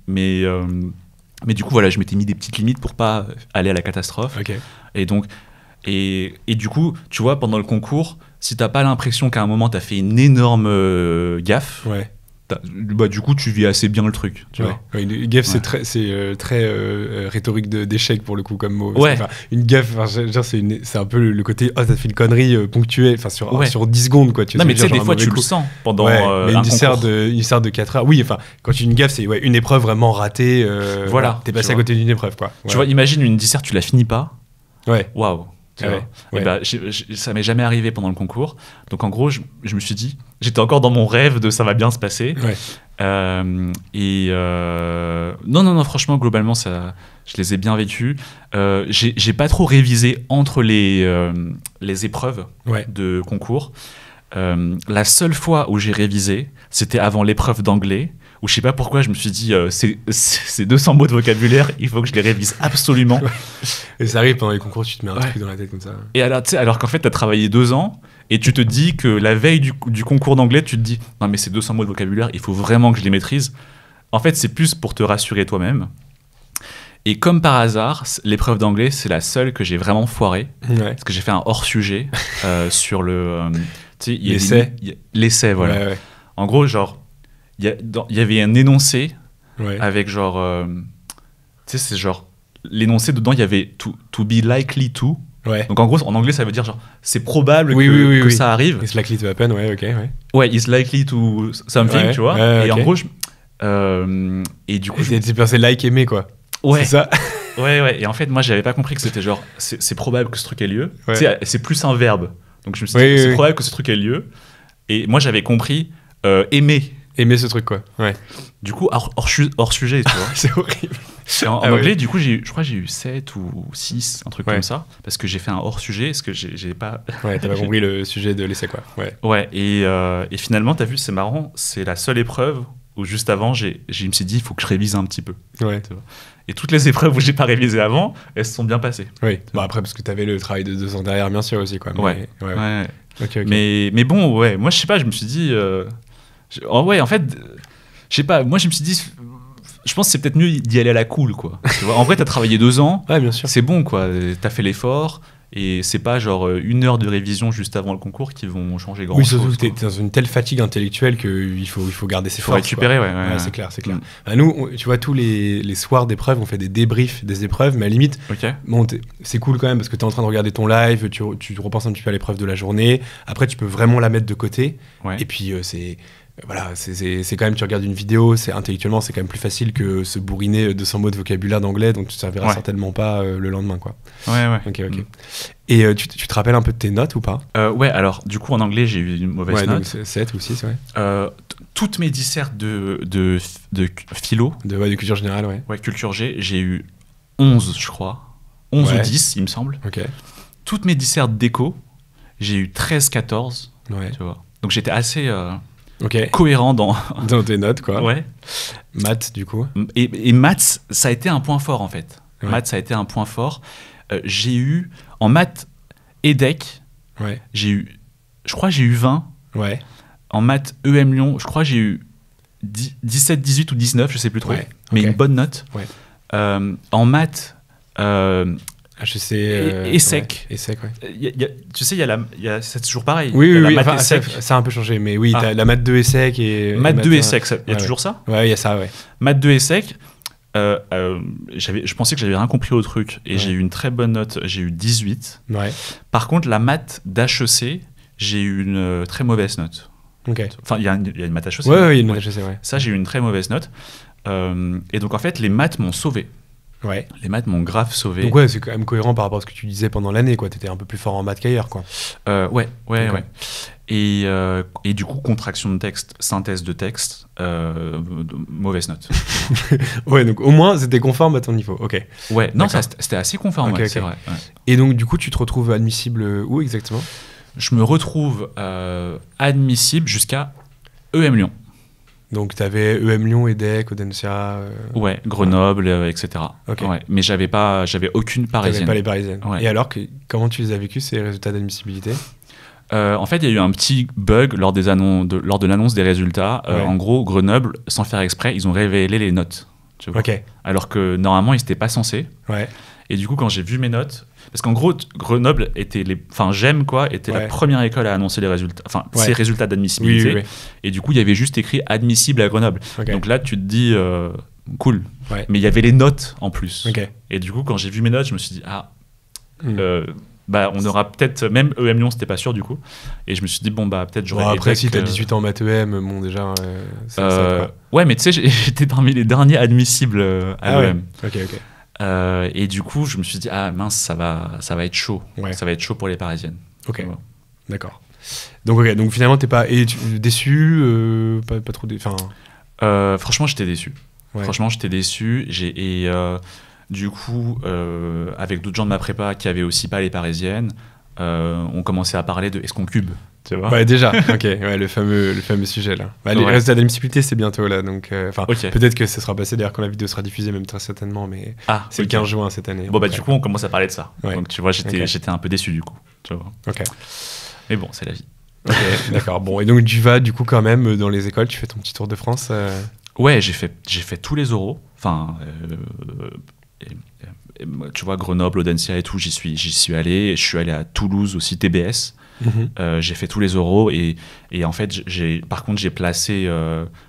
Mais du coup, voilà, je m'étais mis des petites limites pour pas aller à la catastrophe.
Ok.
Et donc, et du coup, tu vois, pendant le concours, si t'as pas l'impression qu'à un moment t'as fait une énorme gaffe,
Ouais.
Du coup, tu vis assez bien le truc. Tu vois.
Ouais, une gaffe, c'est très rhétorique d'échec pour le coup comme mot.
Ouais.
Une gaffe, c'est un peu le côté oh t'as fait une connerie ponctuée, sur 10 secondes quoi.
Non mais tu sais des fois tu le sens pendant
mais
un
une disserte
concours.
de 4 heures. Oui, enfin quand une gaffe c'est une épreuve vraiment ratée.
Voilà.
T'es passé
Tu
à côté d'une épreuve quoi.
Tu vois, imagine une disserte, tu la finis pas.
Ouais.
Waouh. Et bah, ça m'est jamais arrivé pendant le concours. Donc en gros, je me suis dit, j'étais encore dans mon rêve de ça va bien se passer.
Ouais.
Non, franchement, globalement, je les ai bien vécus. J'ai pas trop révisé entre les épreuves de concours. La seule fois où j'ai révisé, c'était avant l'épreuve d'anglais, où je sais pas pourquoi je me suis dit ces 200 mots de vocabulaire, il faut que je les révise absolument.
Et ça arrive pendant les concours, tu te mets un truc dans la tête comme ça.
Et alors qu'en fait, tu as travaillé 2 ans et tu te dis que la veille du concours d'anglais, tu te dis non, mais ces 200 mots de vocabulaire, il faut vraiment que je les maîtrise. En fait, c'est plus pour te rassurer toi-même. Et comme par hasard, l'épreuve d'anglais, c'est la seule que j'ai vraiment foirée.
Ouais.
Parce que j'ai fait un hors-sujet sur le.
L'essai,
voilà.
Ouais.
En gros, genre, il y avait un énoncé avec genre. Tu sais, c'est genre. L'énoncé dedans, il y avait to be likely to.
Ouais.
Donc en gros, en anglais, ça veut dire genre, c'est probable que ça arrive.
It's likely to happen,
Ouais, it's likely to something, tu vois. Et en gros, et du coup.
C'est pensé like aimer, quoi.
Ouais.
C'est ça.
Ouais. Et en fait, moi, j'avais pas compris que c'était genre, c'est probable que ce truc ait lieu.
Ouais.
Tu sais, c'est plus un verbe. Donc je me suis dit, c'est probable que ce truc ait lieu. Et moi, j'avais compris aimer.
Aimer ce truc, quoi. Ouais.
Du coup, hors sujet, tu vois.
C'est horrible.
En anglais, du coup, je crois que j'ai eu 7 ou 6, un truc comme ça. Parce que j'ai fait un hors sujet, parce que j'ai pas.
Ouais, t'as pas compris le sujet de l'essai, quoi.
Ouais, et finalement, t'as vu, c'est marrant, c'est la seule épreuve où juste avant, je me suis dit, il faut que je révise un petit peu.
Ouais.
Et toutes les épreuves où j'ai pas révisé avant, elles se sont bien passées.
Oui. Bon, après, parce que t'avais le travail de 2 ans derrière, bien sûr, aussi, quoi.
Ouais.
Okay.
Mais bon, ouais, moi, je sais pas, je me suis dit. En fait, je sais pas, moi, je me suis dit. Je pense que c'est peut-être mieux d'y aller à la cool, quoi. Tu vois, en vrai, t'as travaillé 2 ans.
Ouais, bien sûr.
C'est bon, quoi. T'as fait l'effort. Et c'est pas genre 1 heure de révision juste avant le concours qui vont changer grand chose.
Oui, surtout que t'es dans une telle fatigue intellectuelle qu'il faut garder ses forces.
Faut récupérer, ouais.
C'est clair. Nous, tu vois, tous les soirs d'épreuves, on fait des débriefs des épreuves, mais à la limite, bon, c'est cool quand même parce que t'es en train de regarder ton live, tu repenses un petit peu à l'épreuve de la journée. Après, tu peux vraiment la mettre de côté. Ouais. Et puis, c'est quand même, tu regardes une vidéo, intellectuellement, c'est quand même plus facile que se bourriner 200 mots de vocabulaire d'anglais, donc tu ne serviras certainement pas le lendemain, quoi.
Ouais.
Ok. Et tu te rappelles un peu de tes notes ou pas?
Ouais, alors, du coup, en anglais, j'ai eu une mauvaise note.
Donc 7 ou 6,
toutes mes dissertes de philo.
De culture générale,
Ouais, culture G, j'ai eu 11, je crois. 11 ou 10, il me semble.
Ok.
Toutes mes dissertes d'éco, j'ai eu 13-14.
Ouais.
Tu vois. Donc j'étais assez
okay.
cohérent dans
tes notes, quoi.
Ouais.
Maths, du coup.
Et maths, ça a été un point fort, en fait. Ouais. Maths, ça a été un point fort. J'ai eu, en maths EDEC, je crois que j'ai eu 20.
Ouais.
En maths EM Lyon, je crois que j'ai eu 17, 18 ou 19, je sais plus trop.
Ouais.
Mais une bonne note.
Ouais.
En maths...
HEC,
ESSEC.
ESSEC,
tu sais, c'est toujours pareil.
Oui, enfin, ça a un peu changé, mais oui, t'as la maths 2 ESSEC et...
Maths 2 ESSEC, il y a toujours ça?
Ouais, il y a ça, ouais.
Maths 2 ESSEC, je pensais que j'avais rien compris au truc, et j'ai eu une très bonne note, j'ai eu 18. Ouais. Par contre, la maths d'HEC, j'ai eu une très mauvaise note.
Ok.
Enfin, il y a une maths HEC.
Ouais, il y a une maths HEC, ouais.
Ça, j'ai eu une très mauvaise note. Et donc, en fait, les maths m'ont sauvé.
Ouais.
Les maths m'ont grave sauvé.
Donc ouais, c'est quand même cohérent par rapport à ce que tu disais pendant l'année, quoi. T'étais un peu plus fort en maths qu'ailleurs, quoi.
Ouais.
Ok.
Et du coup, contraction de texte, synthèse de texte, mauvaise note.
Ouais, donc au moins, c'était conforme à ton niveau. Ok.
Ouais, non,
D'accord.
c'était assez conforme,
Ok,
ouais,
ok.
c'est vrai. Ouais.
Et donc, du coup, tu te retrouves admissible où exactement?
Je me retrouve admissible jusqu'à EM Lyon.
Donc, t'avais EM Lyon, EDEC, Audencia.
Ouais, Grenoble, etc.
Ok.
Ouais, mais j'avais aucune
T'avais
parisienne.
pas les parisiennes.
Ouais.
Et alors, comment tu les as vécus, ces résultats d'admissibilité?
En fait, il y a eu un petit bug lors de l'annonce des résultats.
Ouais.
En gros, Grenoble, sans faire exprès, ils ont révélé les notes. Tu vois.
Ok.
Alors que normalement, ils n'étaient pas censés.
Ouais.
Et du coup, quand j'ai vu mes notes, parce qu'en gros, Grenoble était était la
Ouais.
première école à annoncer les résultats,
Ouais.
ses résultats d'admissibilité.
Oui.
Et du coup, il y avait juste écrit admissible à Grenoble.
Ok.
Donc là, tu te dis cool.
Ouais.
Mais il y avait les notes en plus.
Ok.
Et du coup, quand j'ai vu mes notes, je me suis dit
Hmm.
on aura peut-être même EM Lyon, c'était pas sûr du coup. Et je me suis dit peut-être j'aurais.
Bon, après,
EDEC,
si t'as 18 ans en maths EM, bon, déjà, ça quoi.
ouais, mais tu sais, j'étais parmi les derniers admissibles à
Ouais.
l'EM.
Ok.
Et du coup, je me suis dit, mince, ça va être chaud.
Ouais.
Ça va être chaud pour les parisiennes.
Ok.
Voilà.
D'accord. Donc, ok. Donc, finalement, t'es pas déçu, pas trop enfin.
Franchement, j'étais déçu.
Ouais.
Franchement, j'étais déçu. Du coup, avec d'autres gens de ma prépa qui avaient aussi pas les parisiennes, on commençait à parler de est-ce qu'on cube, tu vois.
Ouais, déjà. Ok. Ouais, le fameux sujet là. Bah, les
Ouais.
résultats d'admissibilité, c'est bientôt là. Donc,
Ok.
peut-être que ce sera passé d'ailleurs quand la vidéo sera diffusée, même très certainement, mais c'est
ok.
le 15 juin cette année.
Bon,
Ouais.
du coup, on commence à parler de ça.
Ouais.
Donc, tu vois, j'étais
Ok.
un peu déçu du coup. Tu vois.
Ok.
Mais bon, c'est la vie.
Ok. D'accord. Bon, et donc tu vas du coup quand même dans les écoles, tu fais ton petit tour de France.
Ouais, j'ai fait tous les oraux. Enfin, tu vois, Grenoble, Audencia et tout, j'y suis allé. Je suis allé à Toulouse aussi, TBS. J'ai fait tous les oraux et en fait, par contre, j'ai placé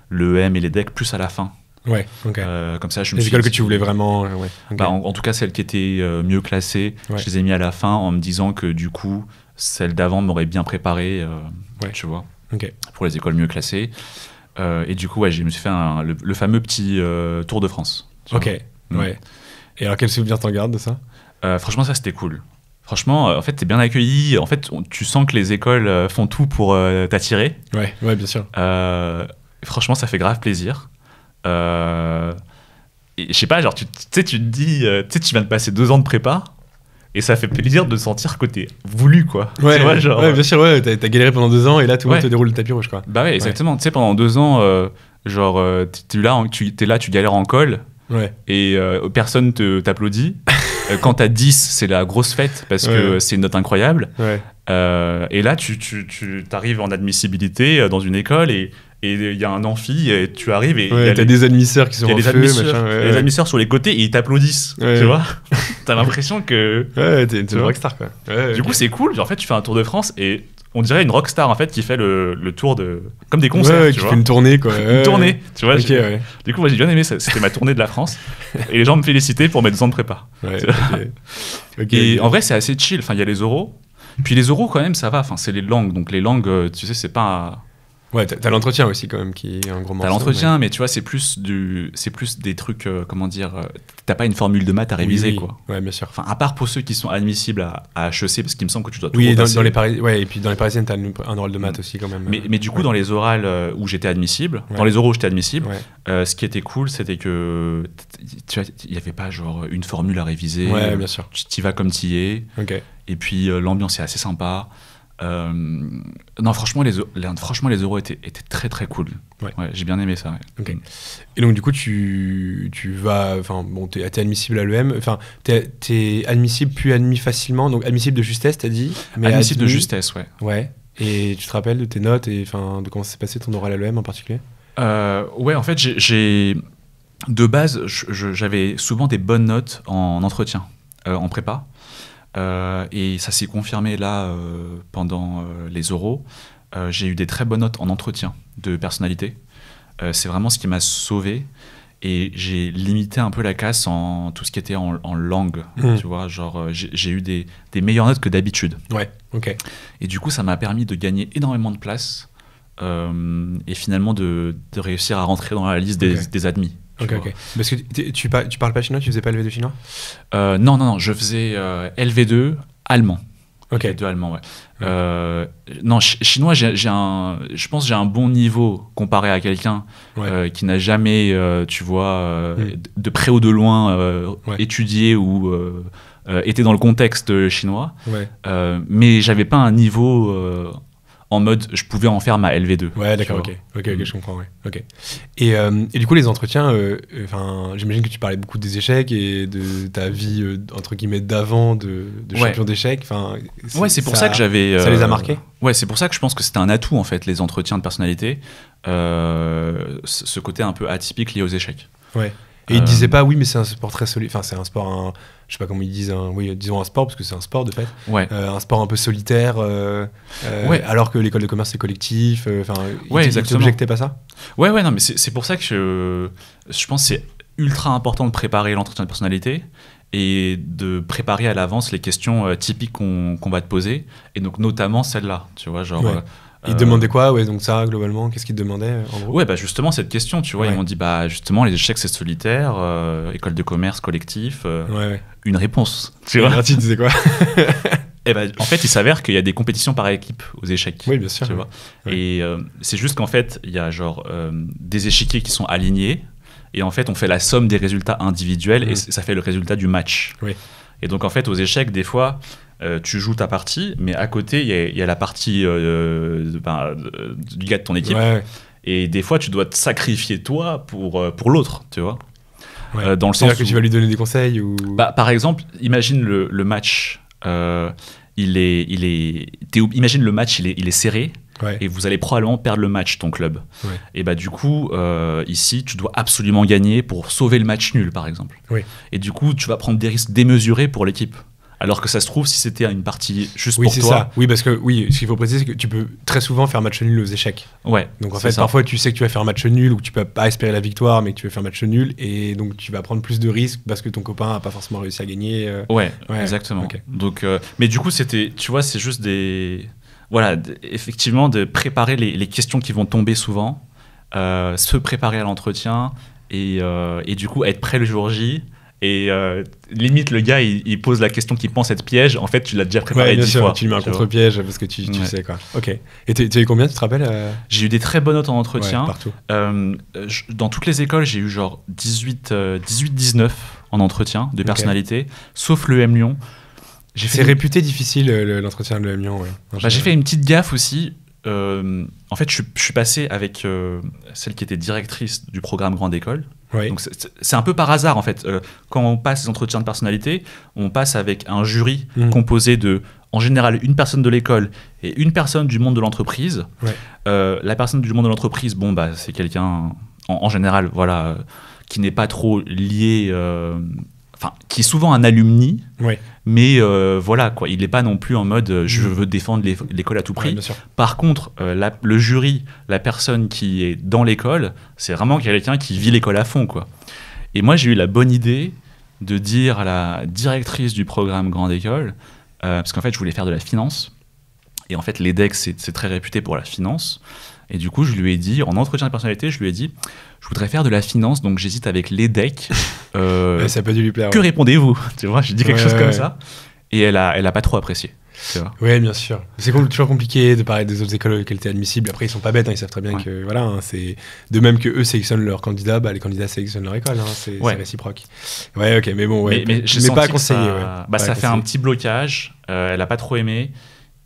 l'EM et les DEC plus à la fin.
Ouais. Ok.
Comme ça, je me
Les
suis
écoles que
dit-
tu voulais vraiment. Ouais. Ok.
en tout cas, celles qui étaient mieux classées,
Ouais.
je les ai mis à la fin en me disant que du coup, celles d'avant m'auraient bien préparé,
Ouais.
tu vois,
Ok.
pour les écoles mieux classées. Et du coup, ouais, je me suis fait le fameux petit Tour de France. tu vois.
Ok. Ouais. Et alors quel souvenir t'en gardes de ça?
Franchement, ça, c'était cool. Franchement, en fait, t'es bien accueilli. En fait, tu sens que les écoles font tout pour t'attirer.
Ouais. Ouais, bien sûr.
Franchement, ça fait grave plaisir. Et je sais pas, genre, tu sais, tu te dis, tu sais, tu viens de passer 2 ans de prépa, et ça fait plaisir de sentir que t'es voulu, quoi.
Ouais.
Tu vois, genre,
ouais, bien sûr. Ouais. T'as galéré pendant 2 ans et là tout le monde
Ouais.
te déroule le tapis rouge, quoi.
Bah ouais, exactement. Tu sais, pendant 2 ans, t'es là, tu galères en colle,
Ouais.
et personne t'applaudit. Quand t'as 10, c'est la grosse fête, parce que
Ouais.
c'est une note incroyable.
Ouais.
Et là, tu arrives en admissibilité dans une école, et il y a un amphi, et tu arrives, et il y
Ouais.
a
T'as des admisseurs qui sont
il y a
en
les
feu,
admisseurs,
machin.
il y a
Ouais.
les admisseurs sur les côtés et ils t'applaudissent,
Ouais.
tu vois. T'as l'impression que
Ouais. T'es
Tu
une
vois.
rockstar, quoi. Ouais.
du
ok.
coup c'est cool. Genre, en fait, tu fais un tour de France et on dirait une rockstar en fait qui fait le tour de comme des concerts,
Ouais,
tu
qui
vois.
fait une tournée, quoi.
Une tournée, tu vois.
Ok. Ouais.
Du coup, moi j'ai bien aimé. C'était ma tournée de la France et les gens me félicitaient pour mes 2 ans de prépa.
Ouais. Ok. Ok.
Et en vrai, c'est assez chill. Enfin, il y a les oraux. Puis les oraux quand même, ça va. Enfin, c'est les langues. Donc les langues, tu sais, c'est pas.
Ouais, t'as l'entretien aussi quand même qui est un gros morceau.
T'as l'entretien, mais tu vois, c'est plus des trucs, comment dire, t'as pas une formule de maths à
mais-
réviser,
oui,
quoi.
Ouais, bien sûr.
Enfin, à part pour ceux qui sont admissibles à HEC, parce qu'il me semble que tu dois tout
Oui,
repasser.
dans les ouais, et puis dans les parisiennes, t'as un oral de maths aussi quand même.
Mais du coup,
ouais.
dans les orales où j'étais admissible,
Ouais.
dans les oraux où j'étais admissible,
Ouais.
ce qui était cool, c'était que tu vois, il n'y avait pas genre une formule à réviser.
Ouais, bien sûr.
Tu y vas comme tu y es.
Ok.
Et puis l'ambiance est assez sympa. Non, franchement, les oraux étaient très très cool.
Ouais.
J'ai bien aimé ça. Ouais.
Ok. Et donc du coup, tu vas, enfin bon, t'es admissible à l'EM. Enfin, t'es admissible puis admis facilement. Donc admissible de justesse, t'as dit. Mais
Admissible de
admis-
justesse, ouais.
Ouais. Et tu te rappelles de tes notes et enfin de comment s'est passé ton oral à l'EM en particulier?
Ouais, en fait, de base, j'avais souvent des bonnes notes en entretien, en prépa. Et ça s'est confirmé là pendant les oraux. J'ai eu des très bonnes notes en entretien de personnalité. C'est vraiment ce qui m'a sauvé. Et j'ai limité un peu la casse en tout ce qui était en langue. Tu vois, genre, j'ai eu des meilleures notes que d'habitude.
Ouais. Ok.
Et du coup, ça m'a permis de gagner énormément de place et finalement de réussir à rentrer dans la liste
Ok.
des admis.
Ok, ok. Parce que tu parles pas chinois, tu faisais pas LV2 chinois?
Non, je faisais LV2 allemand.
Ok.
LV2 allemand, ouais. Non, chinois, je pense que j'ai un bon niveau comparé à quelqu'un qui n'a jamais, tu vois, de près ou de loin étudié ou été dans le contexte chinois.
Ouais.
Mais j'avais pas un niveau en mode je pouvais en faire ma LV2.
Ouais, d'accord, ok, je comprends, ouais. Ok. Et du coup, les entretiens, j'imagine que tu parlais beaucoup des échecs et de ta vie, entre guillemets, d'avant, de champion d'échecs.
Ouais, c'est pour ça que j'avais...
ça les a marqués?
Ouais, c'est pour ça que je pense que c'était un atout, en fait, les entretiens de personnalité. Ce côté un peu atypique lié aux échecs.
Ouais. Et ils disaient pas, oui, mais c'est un sport très solide. Enfin, c'est un sport, je sais pas comment ils disent, disons un sport, parce que c'est un sport de fait.
Ouais.
Un sport un peu solitaire, alors que l'école de commerce c'est collectif. Ils t'objectaient pas ça? Ouais,
non, mais c'est pour ça que je pense que c'est ultra important de préparer l'entretien de personnalité et de préparer à l'avance les questions typiques qu'on va te poser, et donc notamment celle-là, tu vois, genre...
Ouais. Ils te demandaient quoi? Ouais, donc ça, globalement, qu'est-ce qu'ils te demandaient en gros?
Ouais, bah justement, cette question, tu vois, ils m'ont dit, bah justement, les échecs, c'est solitaire, école de commerce, collectif, une réponse. Tu vois,
tu disais quoi?
Et bah, en fait, il s'avère qu'il y a des compétitions par équipe aux échecs.
Oui, bien sûr.
Tu vois. Et c'est juste qu'en fait, il y a genre des échiquiers qui sont alignés, et en fait, on fait la somme des résultats individuels, et ça fait le résultat du match.
Oui.
Et donc, en fait, aux échecs, des fois... tu joues ta partie, mais à côté, il y a la partie du gars de ton équipe.
Ouais.
Et des fois, tu dois te sacrifier toi pour l'autre, tu vois.
Ouais.
Dans le sens
C'est-à-dire que tu vas lui donner des conseils ou...
Par exemple, imagine le match. Imagine le match, il est serré.
Ouais.
Et vous allez probablement perdre le match, ton club.
Ouais.
Et bah du coup, ici, tu dois absolument gagner pour sauver le match nul, par exemple.
Oui.
Et du coup, tu vas prendre des risques démesurés pour l'équipe. Alors que ça se trouve, si c'était une partie juste pour toi...
Oui, c'est ça. Oui, parce que ce qu'il faut préciser, c'est que tu peux très souvent faire match nul aux échecs.
Ouais.
Donc en fait, parfois, tu sais que tu vas faire match nul ou que tu peux pas espérer la victoire, mais que tu vas faire match nul. Et donc, tu vas prendre plus de risques parce que ton copain n'a pas forcément réussi à gagner.
Ouais, exactement.
Okay.
Donc, mais du coup, tu vois, c'est juste effectivement, de préparer les questions qui vont tomber souvent, se préparer à l'entretien et du coup, être prêt le jour J. Et limite, le gars, il pose la question qu'il pense être piège. En fait, tu l'as déjà préparé 10 fois.
Tu lui mets un contre-piège parce que tu sais quoi. Ok. Et tu as eu combien, tu te rappelles?
J'ai eu des très bonnes notes en entretien.
Partout.
Dans toutes les écoles, j'ai eu genre 18-19 en entretien de personnalité, sauf l'EM Lyon.
C'est réputé difficile l'entretien de l'EM Lyon. Ouais,
j'ai fait une petite gaffe aussi. En fait, je suis passé avec celle qui était directrice du programme Grande École.
Oui.
Donc c'est un peu par hasard en fait. Quand on passe les entretiens de personnalité, on passe avec un jury composé de, en général, une personne de l'école et une personne du monde de l'entreprise.
Ouais.
La personne du monde de l'entreprise, c'est quelqu'un en général, voilà, qui n'est pas trop lié, qui est souvent un alumni.
Ouais.
Mais voilà, quoi, il n'est pas non plus en mode je veux défendre l'école à tout prix.
Ouais,
par contre, le jury, la personne qui est dans l'école, c'est vraiment quelqu'un qui vit l'école à fond, quoi. Et moi, j'ai eu la bonne idée de dire à la directrice du programme Grande École, parce qu'en fait, je voulais faire de la finance. Et en fait, l'EDEC, c'est très réputé pour la finance. Et du coup, je lui ai dit, en entretien de personnalité, je voudrais faire de la finance, donc j'hésite avec l'EDEC.
Ça peut dû lui plaire.
Que répondez-vous? Tu vois, j'ai dit quelque chose comme ça. Et elle a pas trop apprécié.
Oui, bien sûr. C'est toujours compliqué de parler des autres écoles auxquelles tu es admissible. Après, ils sont pas bêtes, ils savent très bien que voilà, c'est de même que eux sélectionnent leurs candidats, les candidats sélectionnent leur école. C'est réciproque. Ouais, ok, mais bon,
mais
pas à conseiller.
Ça fait un petit blocage. Elle a pas trop aimé.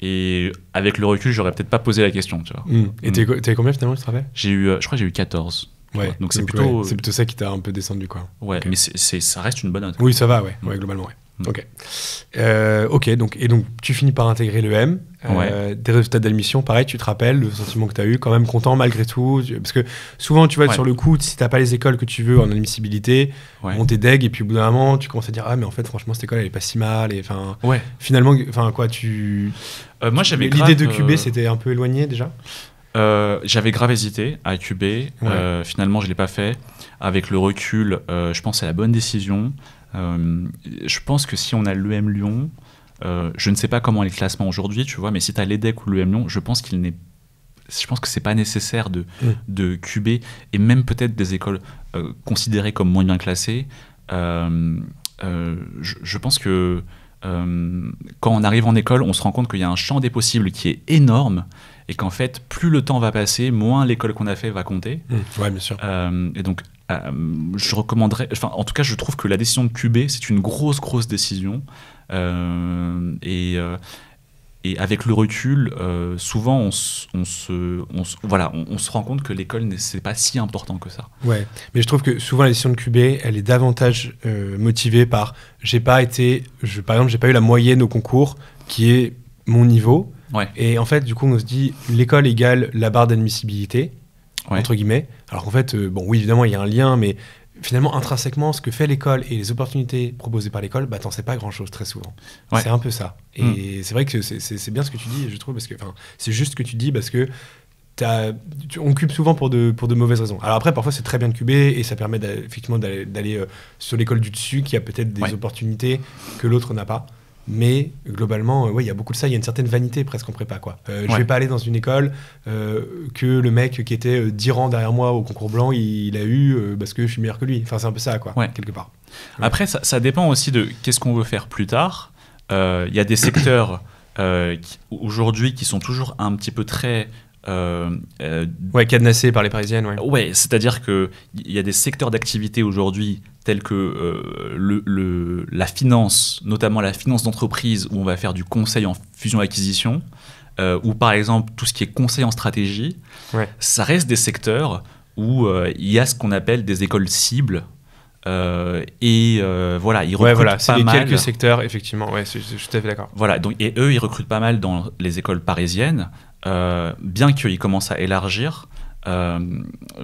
Et avec le recul, j'aurais peut-être pas posé la question, tu vois.
Et t'avais combien finalement, tu te rappelles?
Je crois que j'ai eu 14.
Ouais,
donc c'est plutôt
ça qui t'a un peu descendu, quoi.
Ouais, mais ça reste une bonne note.
Oui, ça va, globalement, ouais. Ok, donc tu finis par intégrer l'EM. Des résultats d'admission, pareil, tu te rappelles le sentiment que tu as eu, quand même content malgré tout, parce que souvent tu vois sur le coup, si t'as pas les écoles que tu veux en admissibilité, on t'est deg, et puis au bout d'un moment tu commences à dire mais en fait franchement cette école elle est pas si mal, et finalement quoi
moi j'avais
l'idée de QB c'était un peu éloigné déjà.
J'avais grave hésité à QB, finalement je l'ai pas fait. Avec le recul, je pense que c'est la bonne décision. Je pense que si on a l'EM Lyon, je ne sais pas comment est le classement aujourd'hui, tu vois, mais si tu as l'EDEC ou l'EM Lyon, je pense je pense que c'est pas nécessaire de QB, et même peut-être des écoles considérées comme moins bien classées. Je pense que quand on arrive en école, on se rend compte qu'il y a un champ des possibles qui est énorme, et qu'en fait, plus le temps va passer, moins l'école qu'on a fait va compter.
Ouais, bien sûr.
Et donc, je recommanderais, en tout cas, je trouve que la décision de QB, c'est une grosse décision. Et avec le recul, souvent, on se rend compte que l'école, c'est pas si important que ça.
Ouais, mais je trouve que souvent la décision de QB, elle est davantage motivée par par exemple, j'ai pas eu la moyenne au concours qui est mon niveau.
Ouais.
Et en fait, du coup, on se dit l'école égale la barre d'admissibilité, entre guillemets. Alors qu'en fait, oui, évidemment, il y a un lien, mais finalement, intrinsèquement, ce que fait l'école et les opportunités proposées par l'école, t'en sais pas grand-chose très souvent. Ouais. C'est un peu ça. Et c'est vrai que c'est bien ce que tu dis, je trouve, parce que c'est juste ce que tu dis, parce que on cube souvent pour de mauvaises raisons. Alors après, parfois, c'est très bien de cuber, et ça permet effectivement d'aller sur l'école du dessus, qui a peut-être des opportunités que l'autre n'a pas. Mais globalement, il y a beaucoup de ça. Il y a une certaine vanité presque en prépa, quoi. Je vais pas aller dans une école que le mec qui était 10 rangs derrière moi au concours blanc, il a eu parce que je suis meilleur que lui. Enfin, c'est un peu ça, quoi, quelque part.
Après, ça dépend aussi de qu'est-ce qu'on veut faire plus tard. Il y a des secteurs aujourd'hui qui sont toujours un petit peu très...
cadenassés par les Parisiennes.
Ouais, c'est-à-dire qu'il y a des secteurs d'activité aujourd'hui tels que la finance, notamment la finance d'entreprise, où on va faire du conseil en fusion-acquisition, ou par exemple tout ce qui est conseil en stratégie. Ça reste des secteurs où il y a ce qu'on appelle des écoles cibles. Ils recrutent
c'est
pas mal.
Quelques secteurs, effectivement. Je suis tout à fait d'accord.
Voilà, donc, et eux, ils recrutent pas mal dans les écoles parisiennes, bien qu'ils commencent à élargir.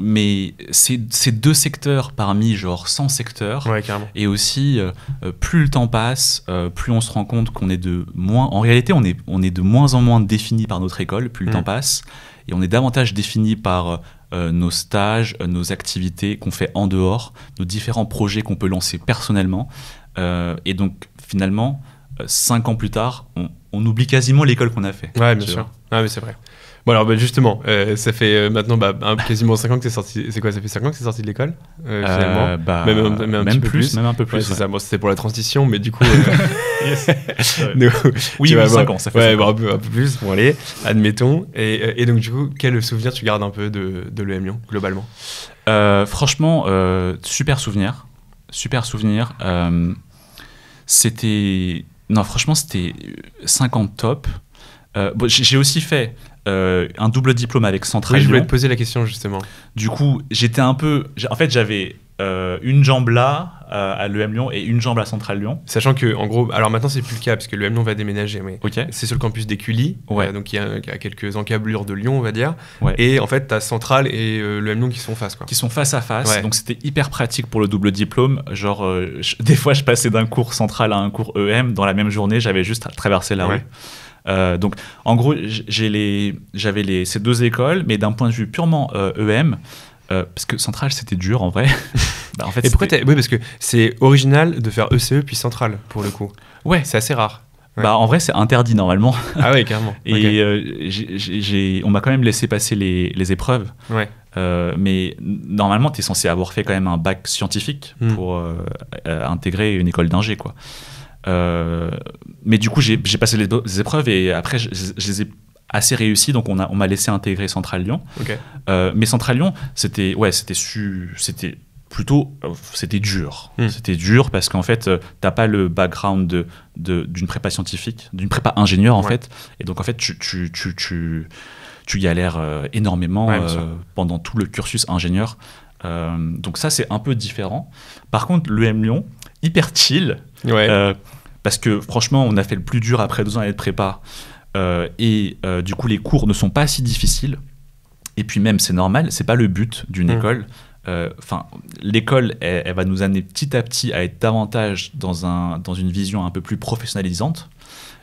Mais c'est 2 secteurs parmi genre 100 secteurs. Et aussi, plus le temps passe, plus on se rend compte qu'on est de moins... En réalité, on est de moins en moins défini par notre école, plus le temps passe. Et on est davantage défini par nos stages, nos activités qu'on fait en dehors, nos différents projets qu'on peut lancer personnellement. Et donc, finalement, 5 ans plus tard, on oublie quasiment l'école qu'on a fait.
Ouais, bien sûr. Ah, mais c'est vrai. Bon, alors justement, ça fait maintenant quasiment 5 ans que t'es sorti. C'est quoi, ça fait 5 ans que t'es sorti de l'école finalement même un peu plus.
Même un peu plus.
C'est ça. Bon, c'était pour la transition, mais du coup.
Oui, 5 ans, ça fait 5 ans.
Un peu plus, bon, allez, admettons. Et donc, du coup, quel souvenir tu gardes un peu de l'EM Lyon, globalement?
Franchement, super souvenir. Super souvenir. C'était 5 ans top. J'ai aussi fait un double diplôme avec Centrale Lyon.
Je voulais te poser la question justement.
Du coup, j'étais un peu... En fait, j'avais une jambe là à l'EM Lyon et une jambe à Centrale Lyon.
Sachant que, en gros, alors maintenant c'est plus le cas parce que l'EM Lyon va déménager, mais c'est sur le campus d'Écully, donc il y a quelques encablures de Lyon, on va dire. Et en fait, t'as Centrale et l'EM Lyon qui sont face, quoi.
Qui sont face à face. Donc c'était hyper pratique pour le double diplôme. Genre, des fois, je passais d'un cours Centrale à un cours EM dans la même journée. J'avais juste à traverser la rue. Donc, en gros, j'avais ces 2 écoles, mais d'un point de vue purement EM, parce que Centrale, c'était dur en vrai. En fait,
et pourquoi oui, parce que c'est original de faire ECE puis Centrale, pour le coup.
Ouais.
C'est assez rare.
En vrai, c'est interdit normalement.
Ah ouais, carrément.
Et on m'a quand même laissé passer les épreuves. Mais normalement, tu es censé avoir fait quand même un bac scientifique pour intégrer une école d'ingé, quoi. Mais du coup, j'ai passé les épreuves et après, je les ai assez réussi, donc on m'a laissé intégrer Centrale Lyon. Mais Centrale Lyon, c'était dur. C'était dur parce qu'en fait, t'as pas le background d'une prépa scientifique, d'une prépa ingénieur en fait, et donc en fait, tu galères énormément pendant tout le cursus ingénieur. Donc ça, c'est un peu différent. Par contre, l'EM Lyon, hyper chill. Parce que franchement, on a fait le plus dur après 2 ans de prépa. Du coup, les cours ne sont pas si difficiles. Et puis même, c'est normal, c'est pas le but d'une école. L'école, elle va nous amener petit à petit à être davantage dans une vision un peu plus professionnalisante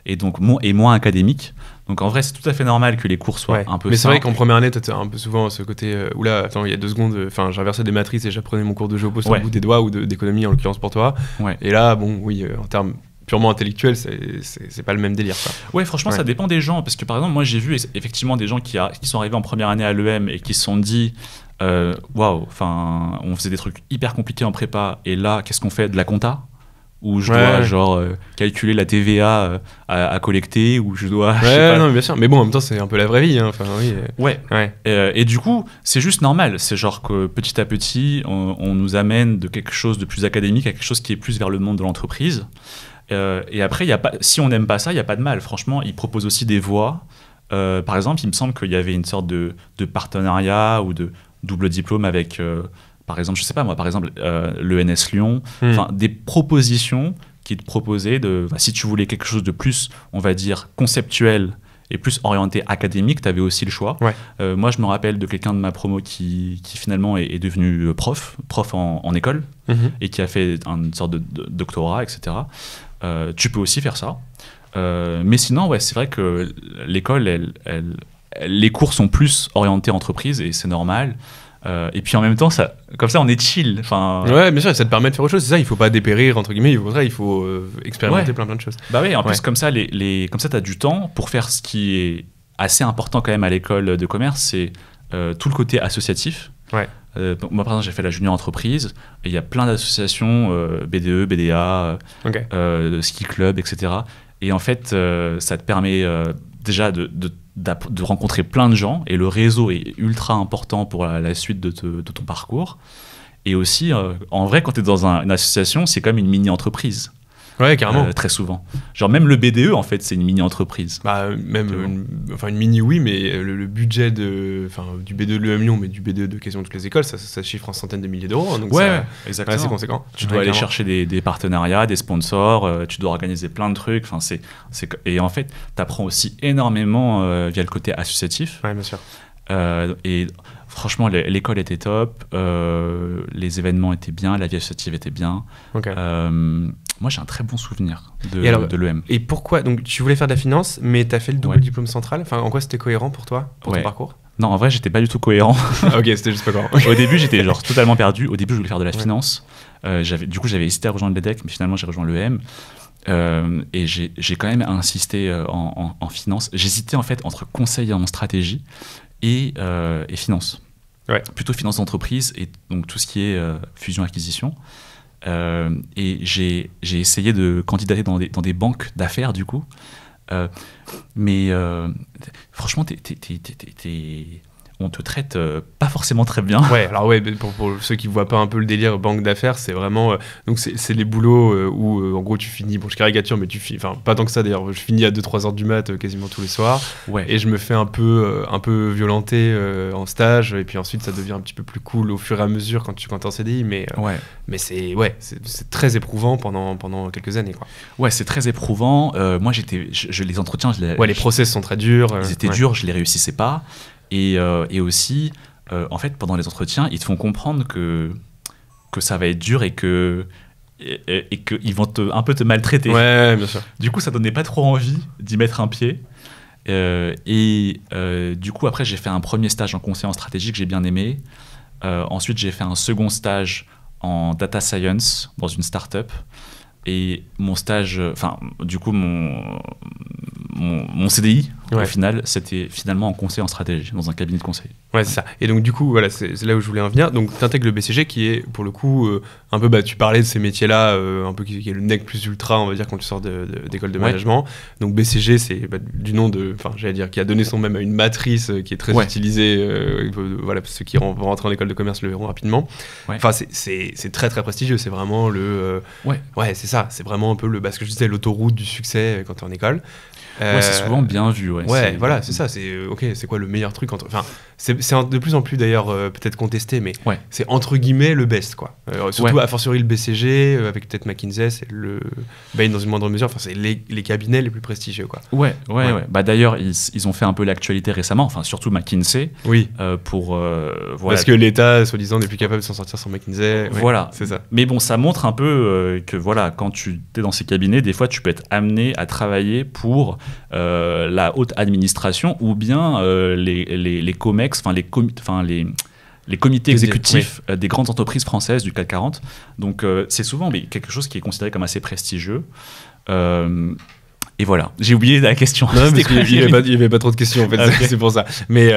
et donc moins académique. Donc en vrai, c'est tout à fait normal que les cours soient un peu
mais c'est vrai
simples.
qu'en première année, t'as un peu souvent ce côté oula, attends, il y a 2 secondes, j'inversais des matrices et j'apprenais mon cours de géopo sur le bout des doigts ou d'économie en l'occurrence pour toi. Et là, en termes purement intellectuel, c'est pas le même délire, quoi.
Ouais, franchement, ça dépend des gens. Parce que par exemple, moi, j'ai vu effectivement des gens qui sont arrivés en première année à l'EM et qui se sont dit waouh, enfin, on faisait des trucs hyper compliqués en prépa, et là, qu'est-ce qu'on fait? De la compta? Où je dois genre calculer la TVA à collecter, où je dois... je sais pas.
Non, bien sûr. Mais bon, en même temps, c'est un peu la vraie vie. Hein. Enfin, oui.
Ouais. Et du coup, c'est juste normal. C'est genre que petit à petit, on nous amène de quelque chose de plus académique à quelque chose qui est plus vers le monde de l'entreprise. Et après, si on n'aime pas ça, il n'y a pas de mal. Franchement, ils proposent aussi des voies. Par exemple, il me semble qu'il y avait une sorte de partenariat ou de double diplôme avec... par exemple, je sais pas moi, par exemple, l'ENS Lyon, des propositions qui te proposaient si tu voulais quelque chose de plus, on va dire, conceptuel et plus orienté académique, tu avais aussi le choix. Moi, je me rappelle de quelqu'un de ma promo qui finalement est devenu prof en école, et qui a fait une sorte de doctorat, etc. Tu peux aussi faire ça. Mais sinon, ouais, c'est vrai que l'école, les cours sont plus orientés entreprise, et c'est normal. Et puis en même temps, comme ça, on est chill.
Ouais, bien sûr, ça te permet de faire autre chose. C'est ça, il faut pas dépérir, entre guillemets. Il faut expérimenter plein de choses.
Bah oui, en plus, comme ça, tu as du temps pour faire ce qui est assez important quand même à l'école de commerce, c'est tout le côté associatif. Moi, par exemple, j'ai fait la junior entreprise, et il y a plein d'associations, BDE, BDA, ski club, etc. Et en fait, ça te permet déjà de rencontrer plein de gens, et le réseau est ultra important pour la suite de ton parcours. Et aussi, en vrai, quand tu es dans une association, c'est comme une mini-entreprise.
Ouais, carrément.
Très souvent. Genre même le BDE, en fait, c'est une mini-entreprise.
Bah, même une mini, oui, mais le budget du BDE de l'EM Lyon, mais du BDE de quasiment toutes les écoles, ça chiffre en centaines de milliers d'euros. Hein, donc
exactement.
C'est conséquent.
Tu dois aller chercher des partenariats, des sponsors, tu dois organiser plein de trucs. Et en fait, tu apprends aussi énormément via le côté associatif.
Ouais, bien sûr.
Et franchement, l'école était top, les événements étaient bien, la vie associative était bien. Moi, j'ai un très bon souvenir de l'EM.
Et pourquoi? Donc, tu voulais faire de la finance, mais tu as fait le double diplôme central. Enfin, en quoi c'était cohérent pour toi, pour ton parcours?
Non, en vrai, j'étais pas du tout cohérent.
Ok, c'était juste pas cohérent.
Au début, j'étais genre totalement perdu. Au début, je voulais faire de la finance. Du coup, j'avais hésité à rejoindre l'EDEC, mais finalement, j'ai rejoint l'EM. Et j'ai quand même insisté en finance. J'hésitais en fait entre conseil en stratégie et finance. Plutôt finance d'entreprise, et donc tout ce qui est fusion-acquisition. Et j'ai essayé de candidater dans des banques d'affaires, du coup. Mais franchement, on te traite pas forcément très bien.
Ouais, alors pour ceux qui voient pas un peu le délire banque d'affaires, c'est vraiment donc c'est les boulots où en gros tu finis, bon je caricature, mais enfin pas tant que ça d'ailleurs, je finis à 2-3 heures du mat quasiment tous les soirs, et je me fais un peu violenter en stage, et puis ensuite ça devient un petit peu plus cool au fur et à mesure quand t'es en CDI, mais c'est très éprouvant pendant quelques années, quoi.
Ouais, c'est très éprouvant. Moi les entretiens,
les process sont très durs.
Ils étaient durs, je les réussissais pas. Et aussi, en fait, pendant les entretiens, ils te font comprendre que ça va être dur, et qu'ils vont un peu te maltraiter.
Ouais, bien sûr.
Du coup, ça donnait pas trop envie d'y mettre un pied. Du coup, après, j'ai fait un premier stage en conseil en stratégie que j'ai bien aimé. Ensuite, j'ai fait un second stage en data science dans une start-up. Et mon stage, du coup, mon CDI, au final, c'était finalement en conseil en stratégie, dans un cabinet de conseil. Ouais, c'est ça.
Et donc, du coup, voilà, c'est là où je voulais en venir. Donc, tu intègres le BCG, qui est, pour le coup, un peu, tu parlais de ces métiers-là, un peu qui est le nec plus ultra, on va dire, quand tu sors d'école de management. Donc, BCG, c'est du nom j'allais dire, qui a donné son même à une matrice qui est très utilisée. Voilà, ceux qui vont rentrer en école de commerce le verront rapidement. Enfin, c'est très, très prestigieux. C'est vraiment ouais, c'est ça. C'est vraiment un peu ce que je disais, l'autoroute du succès quand tu es en école.
C'est souvent bien vu.
Voilà, c'est ça. C'est quoi le meilleur truc c'est de plus en plus d'ailleurs peut-être contesté, mais c'est entre guillemets le best, quoi. Surtout a fortiori le BCG, avec peut-être McKinsey, c'est le Bain dans une moindre mesure. Enfin, c'est les cabinets les plus prestigieux, quoi.
Ouais. Bah d'ailleurs, ils ont fait un peu l'actualité récemment. Enfin, surtout McKinsey.
Oui. Parce que l'État, soi-disant, n'est plus capable de s'en sortir sans McKinsey.
Voilà.
C'est ça.
Mais bon, ça montre un peu que quand tu es dans ces cabinets, des fois, tu peux être amené à travailler pour la haute administration, ou bien les COMEX, les comités exécutifs des grandes entreprises françaises du CAC 40. Donc, c'est souvent quelque chose qui est considéré comme assez prestigieux. Et voilà, j'ai oublié la question.
Non, parce qu'il y avait pas trop de questions en fait, okay. C'est pour ça. Mais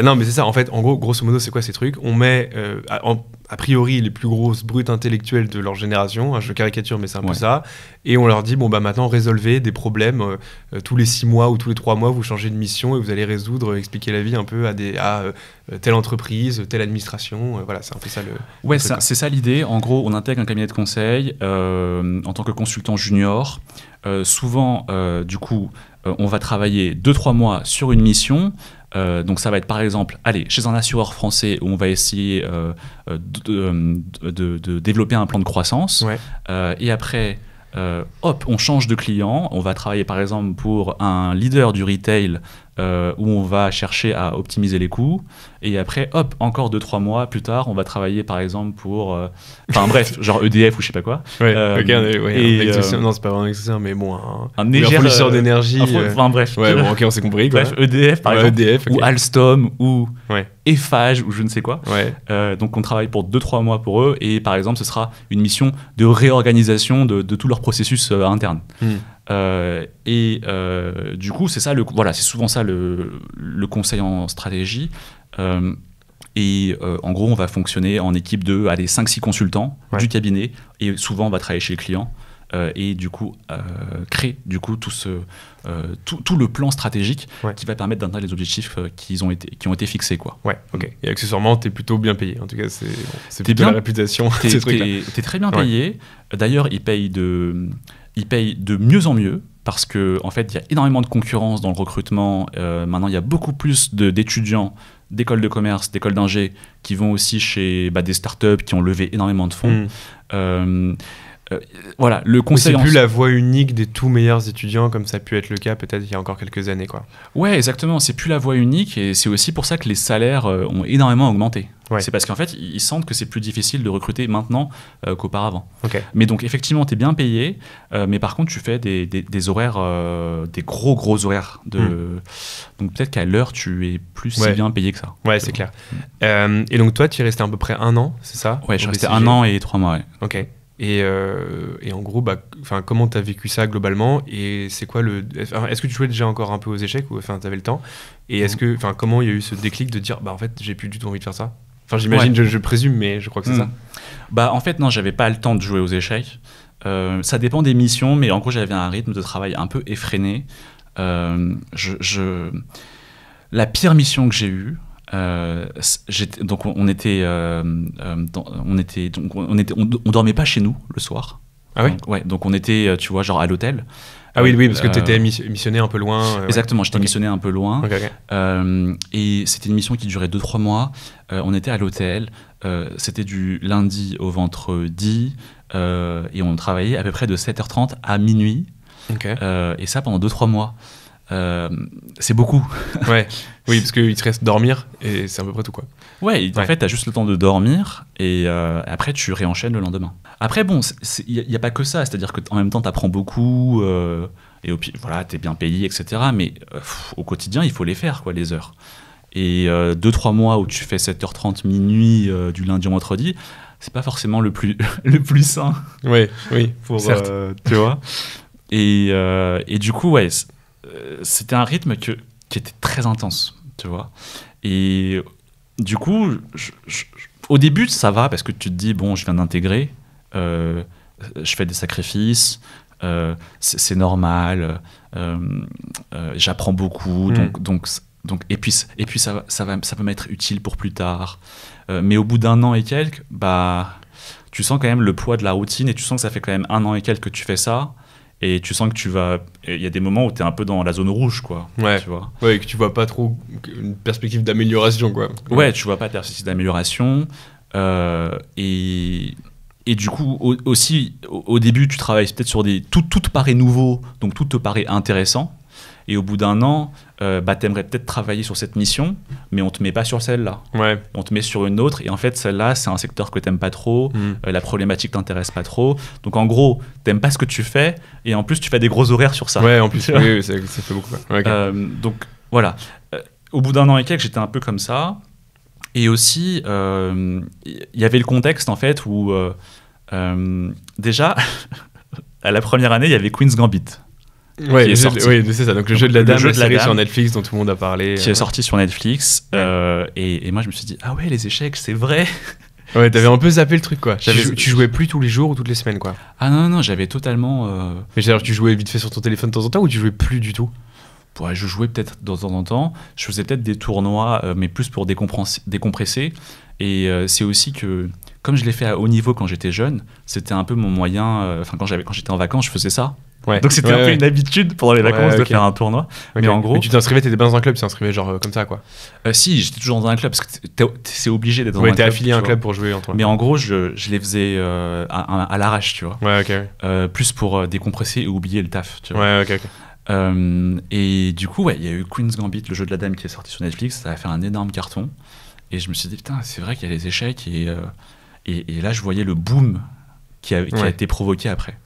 non, mais c'est ça. En fait, en gros, grosso modo, c'est quoi ces trucs? On met a priori les plus grosses brutes intellectuelles de leur génération. Je caricature, mais c'est un peu ça. Et on leur dit bon bah maintenant résolvez des problèmes tous les 6 mois ou tous les 3 mois, vous changez de mission et vous allez résoudre, expliquer la vie un peu à telle entreprise, telle administration. Voilà, c'est un peu ça le.
Ouais, c'est ça l'idée. En gros, on intègre un cabinet de conseil en tant que consultant junior. Souvent, du coup, on va travailler 2-3 mois sur une mission. Donc ça va être par exemple, chez un assureur français où on va essayer de développer un plan de croissance. Et après, on change de client. On va travailler par exemple pour un leader du retail où on va chercher à optimiser les coûts. Et après, encore 2-3 mois plus tard, on va travailler par exemple pour... Enfin bref, genre EDF ou je sais pas quoi.
Non, c'est pas vraiment un excesseur, mais bon,
un fournisseur
d'énergie.
Enfin bref.
Ok, on s'est compris. Quoi.
Bref, EDF par exemple,
EDF,
ou Alstom, ou Eiffage, ou je ne sais quoi. Donc on travaille pour 2-3 mois pour eux, et par exemple, ce sera une mission de réorganisation de tout leur processus interne. Du coup, c'est souvent ça le conseil en stratégie. En gros, on va fonctionner en équipe de 5-6 consultants du cabinet, et souvent on va travailler chez le client et du coup créer tout le plan stratégique qui va permettre d'atteindre les objectifs qui ont été fixés, quoi.
Et accessoirement, t'es plutôt bien payé. En tout cas, c'est plutôt la réputation.
T'es très bien payé. D'ailleurs, ils payent de mieux en mieux. Parce qu'en fait, il y a énormément de concurrence dans le recrutement. Maintenant, il y a beaucoup plus d'étudiants, d'écoles de commerce, d'écoles d'ingé qui vont aussi chez des startups qui ont levé énormément de fonds. Voilà, le conseil.
C'est plus la voie unique des tout meilleurs étudiants comme ça a pu être le cas peut-être il y a encore quelques années, quoi.
Ouais, exactement. C'est plus la voie unique, et c'est aussi pour ça que les salaires ont énormément augmenté. C'est parce qu'en fait, ils sentent que c'est plus difficile de recruter maintenant qu'auparavant. Mais donc, effectivement, tu es bien payé, mais par contre, tu fais des horaires, des gros horaires. Donc, peut-être qu'à l'heure, tu es plus si bien payé que ça.
Ouais, c'est clair. Et donc, toi, tu es resté à peu près 1 an, c'est ça?
Ouais, je suis resté 1 an et 3 mois.
Ok. Et en gros, comment tu as vécu ça globalement? Et c'est quoi est-ce que tu jouais déjà encore un peu aux échecs, ou tu avais le temps? Et comment il y a eu ce déclic de dire en fait, j'ai plus du tout envie de faire ça? J'imagine, je présume, mais je crois que c'est ça.
En fait, non, j'avais pas le temps de jouer aux échecs. Ça dépend des missions, mais en gros, j'avais un rythme de travail un peu effréné. La pire mission que j'ai eue, on dormait pas chez nous le soir.
Ah oui?
Donc on était, tu vois, genre à l'hôtel.
Ah oui, parce que tu étais missionné un peu loin.
Exactement, j'étais missionné un peu loin. Et c'était une mission qui durait 2-3 mois. On était à l'hôtel. C'était du lundi au vendredi. Et on travaillait à peu près de 7h30 à minuit. Et ça pendant 2-3 mois. C'est beaucoup.
Oui, parce qu'il te reste dormir et c'est à peu près tout, quoi.
En fait, tu as juste le temps de dormir et après, tu réenchaînes le lendemain. Après, bon, il n'y a pas que ça. C'est-à-dire qu'en même temps, tu apprends beaucoup et voilà, tu es bien payé, etc. Mais au quotidien, il faut les faire, quoi, les heures. Et 2-3 mois où tu fais 7h30 minuit du lundi au vendredi, c'est pas forcément le plus sain.
Oui,
certes. Tu vois. Et du coup, c'était un rythme qui était très intense, tu vois. Et du coup, au début, ça va parce que tu te dis, bon, je viens d'intégrer, je fais des sacrifices, c'est normal, j'apprends beaucoup, donc et puis ça peut m'être utile pour plus tard. Mais au bout d'1 an et quelques, tu sens quand même le poids de la routine, et tu sens que ça fait quand même 1 an et quelques que tu fais ça. Et tu sens que il y a des moments où tu es un peu dans la zone rouge, quoi. Tu vois.
Et que tu vois pas trop une perspective d'amélioration, quoi.
Tu vois pas de perspective d'amélioration. Et du coup, aussi, au début, tu travailles peut-être sur tout te paraît nouveau, donc tout te paraît intéressant. Et au bout d'1 an, t'aimerais peut-être travailler sur cette mission, mais on te met pas sur celle-là. On te met sur une autre, et en fait, celle-là, c'est un secteur que t'aimes pas trop, la problématique t'intéresse pas trop. Donc en gros, t'aimes pas ce que tu fais, et en plus, tu fais des gros horaires sur ça.
En plus, oui, ça fait beaucoup.
Donc voilà. Au bout d'1 an et quelques, j'étais un peu comme ça. Et aussi, il y avait le contexte en fait où déjà, à la première année, il y avait Queen's Gambit.
Oui, c'est ça. Donc le jeu de la dame, la série sur Netflix dont tout le monde a parlé.
Qui est sorti sur Netflix. Et moi, je me suis dit, ah ouais, les échecs, c'est vrai.
Ouais, t'avais un peu zappé le truc, quoi. Tu jouais plus tous les jours ou toutes les semaines, quoi.
Ah non, j'avais totalement...
Mais genre, tu jouais vite fait sur ton téléphone de temps en temps ou tu jouais plus du tout?
Ouais, je jouais peut-être de temps en temps. Je faisais peut-être des tournois, mais plus pour décompresser. Et c'est aussi que, comme je l'ai fait à haut niveau quand j'étais jeune, c'était un peu mon moyen... Enfin, quand j'étais en vacances, je faisais ça. Ouais. Donc c'était un peu une habitude pendant les vacances de faire un tournoi. Okay. Mais en gros...
Mais tu t'inscrivais, t'étais pas dans un club, tu t'inscrivais genre comme ça, quoi.
Si, j'étais toujours dans un club, parce que c'est obligé d'être dans un club.
Ouais, t'es affilié à un club pour jouer en tournoi.
Mais en gros, je les faisais à l'arrache, tu vois.
Ouais, ok.
Plus pour décompresser et oublier le taf, tu vois.
Ouais, ok.
Et du coup, il y a eu Queen's Gambit, le jeu de la dame qui est sorti sur Netflix, ça a fait un énorme carton. Et je me suis dit, putain, c'est vrai qu'il y a les échecs. Et là, je voyais le boom qui a été provoqué après.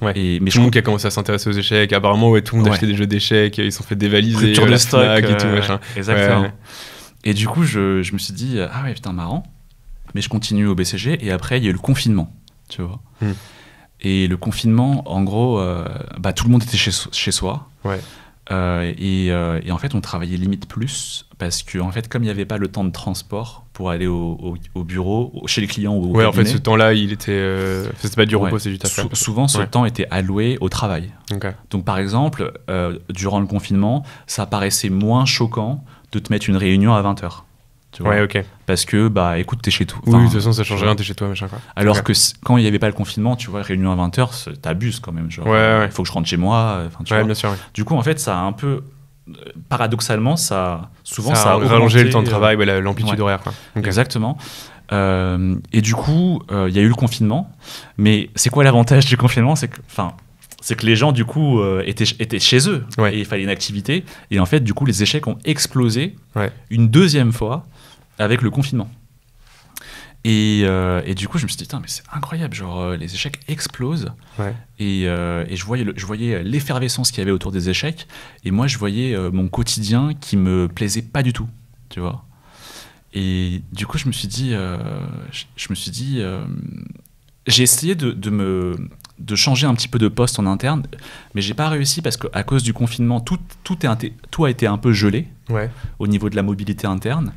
Ouais. Mais tout le monde qui a commencé à s'intéresser aux échecs, apparemment, tout le monde achetait des jeux d'échecs, ils se sont fait dévaliser,
rupture de stock
et tout, machin.
Exactement. Ouais. Et du coup, je me suis dit, ah ouais, putain, marrant. Mais je continue au BCG, et après, il y a eu le confinement, tu vois. Et le confinement, en gros, tout le monde était chez soi.
Ouais.
Et en fait, on travaillait limite plus parce que, en fait, comme il n'y avait pas le temps de transport pour aller au bureau, chez les clients ou au cabinet,
en fait, ce temps-là, il était... c'était pas du repos, c'est du taf.
Souvent, ce temps était alloué au travail.
Okay.
Donc, par exemple, durant le confinement, ça paraissait moins choquant de te mettre une réunion à 20h.
Ouais, ok.
Parce que, écoute, t'es chez toi.
Oui, de toute façon, ça change rien, t'es chez toi, machin, quoi.
Alors que quand il n'y avait pas le confinement, tu vois, réunion à 20h, t'abuses quand même. Genre, il faut que je rentre chez moi. Tu vois.
Bien sûr. Ouais.
Du coup, en fait, ça a un peu. Paradoxalement, ça a
rallongé le temps de travail, l'amplitude horaire, quoi.
Okay. Exactement. Et du coup, il y a eu le confinement. Mais c'est quoi l'avantage du confinement? C'est que les gens, du coup, étaient chez eux. Et il fallait une activité. Et en fait, du coup, les échecs ont explosé une deuxième fois avec le confinement. Et du coup, je me suis dit, mais c'est incroyable, genre les échecs explosent.
Ouais.
Et je voyais l'effervescence qu'il y avait autour des échecs. Et moi, je voyais mon quotidien qui me plaisait pas du tout, tu vois. Et du coup, je me suis dit, j'ai essayé de changer un petit peu de poste en interne, mais j'ai pas réussi parce qu'à cause du confinement, tout a été un peu gelé au niveau de la mobilité interne.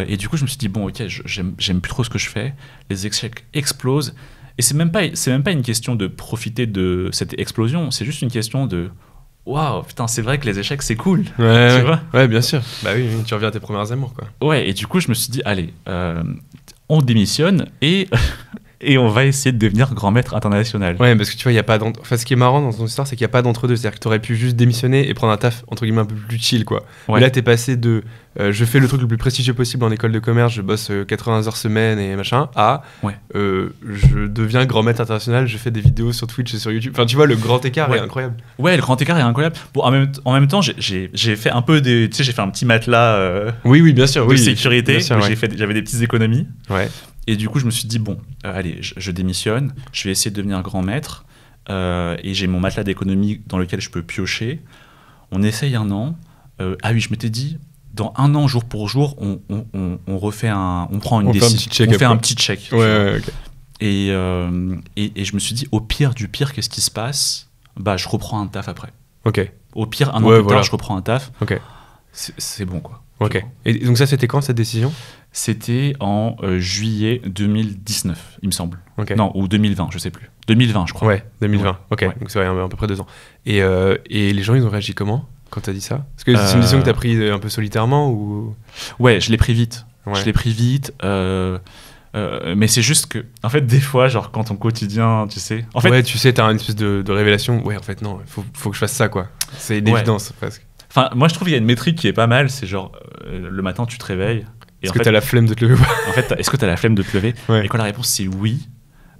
Et du coup, je me suis dit, bon, ok, j'aime plus trop ce que je fais, les échecs explosent, et c'est même pas une question de profiter de cette explosion, c'est juste une question de waouh, putain, c'est vrai que les échecs, c'est cool. Tu vois ?
Ouais, bien sûr. Bah oui, tu reviens à tes premières amours, quoi.
Ouais, et du coup, je me suis dit, allez, on démissionne et on va essayer de devenir grand maître international.
Ouais, parce que tu vois, il y a pas ce qui est marrant dans ton histoire, c'est qu'il n'y a pas d'entre-deux. C'est-à-dire que tu aurais pu juste démissionner et prendre un taf, entre guillemets, un peu plus chill, quoi. Ouais. Mais là, t'es passé de je fais le truc le plus prestigieux possible en école de commerce, je bosse 80 heures semaine et machin, à je deviens grand maître international, je fais des vidéos sur Twitch et sur YouTube. Enfin, tu vois, le grand écart est incroyable.
Ouais, le grand écart est incroyable. Bon, en même temps, j'ai fait un peu des. Tu sais, j'ai fait un petit matelas
bien sûr,
de sécurité.
Bien sûr,
j'avais des petites économies.
Ouais.
Et du coup, je me suis dit, bon, allez, je démissionne, je vais essayer de devenir grand maître, et j'ai mon matelas d'économie dans lequel je peux piocher. On essaye un an. Ah oui, je m'étais dit, dans un an, jour pour jour, on refait on prend une décision. On fait un petit check.
Ouais, okay.
Et je me suis dit, au pire du pire, qu'est-ce qui se passe ? Je reprends un taf après.
Ok.
Au pire, un an plus tard, je reprends un taf.
Ok.
C'est bon, quoi.
Ok. Et donc ça, c'était quand, cette décision ?
C'était en juillet 2019, il me semble.
Okay.
Non, ou 2020, je sais plus. 2020, je crois.
Ouais, 2020. Ouais. Ok,
ouais.
Donc c'est à peu près 2 ans. Et les gens, ils ont réagi comment quand t'as dit ça ? Parce que c'est une décision que t'as prise un peu solitairement ou...
Ouais, je l'ai pris vite.
Ouais.
Je l'ai pris vite. Mais c'est juste que, en fait, des fois, genre, quand ton quotidien, tu sais... En fait,
ouais, tu sais, t'as une espèce de révélation. Ouais, en fait, non, faut que je fasse ça, quoi. C'est une évidence, presque.
Enfin, moi, je trouve qu'il y a une métrique qui est pas mal. C'est genre, le matin, tu te réveilles.
Est-ce que t'as la flemme de te lever ?
En fait, est-ce que t'as la flemme de te lever ? Et quand la réponse, c'est oui,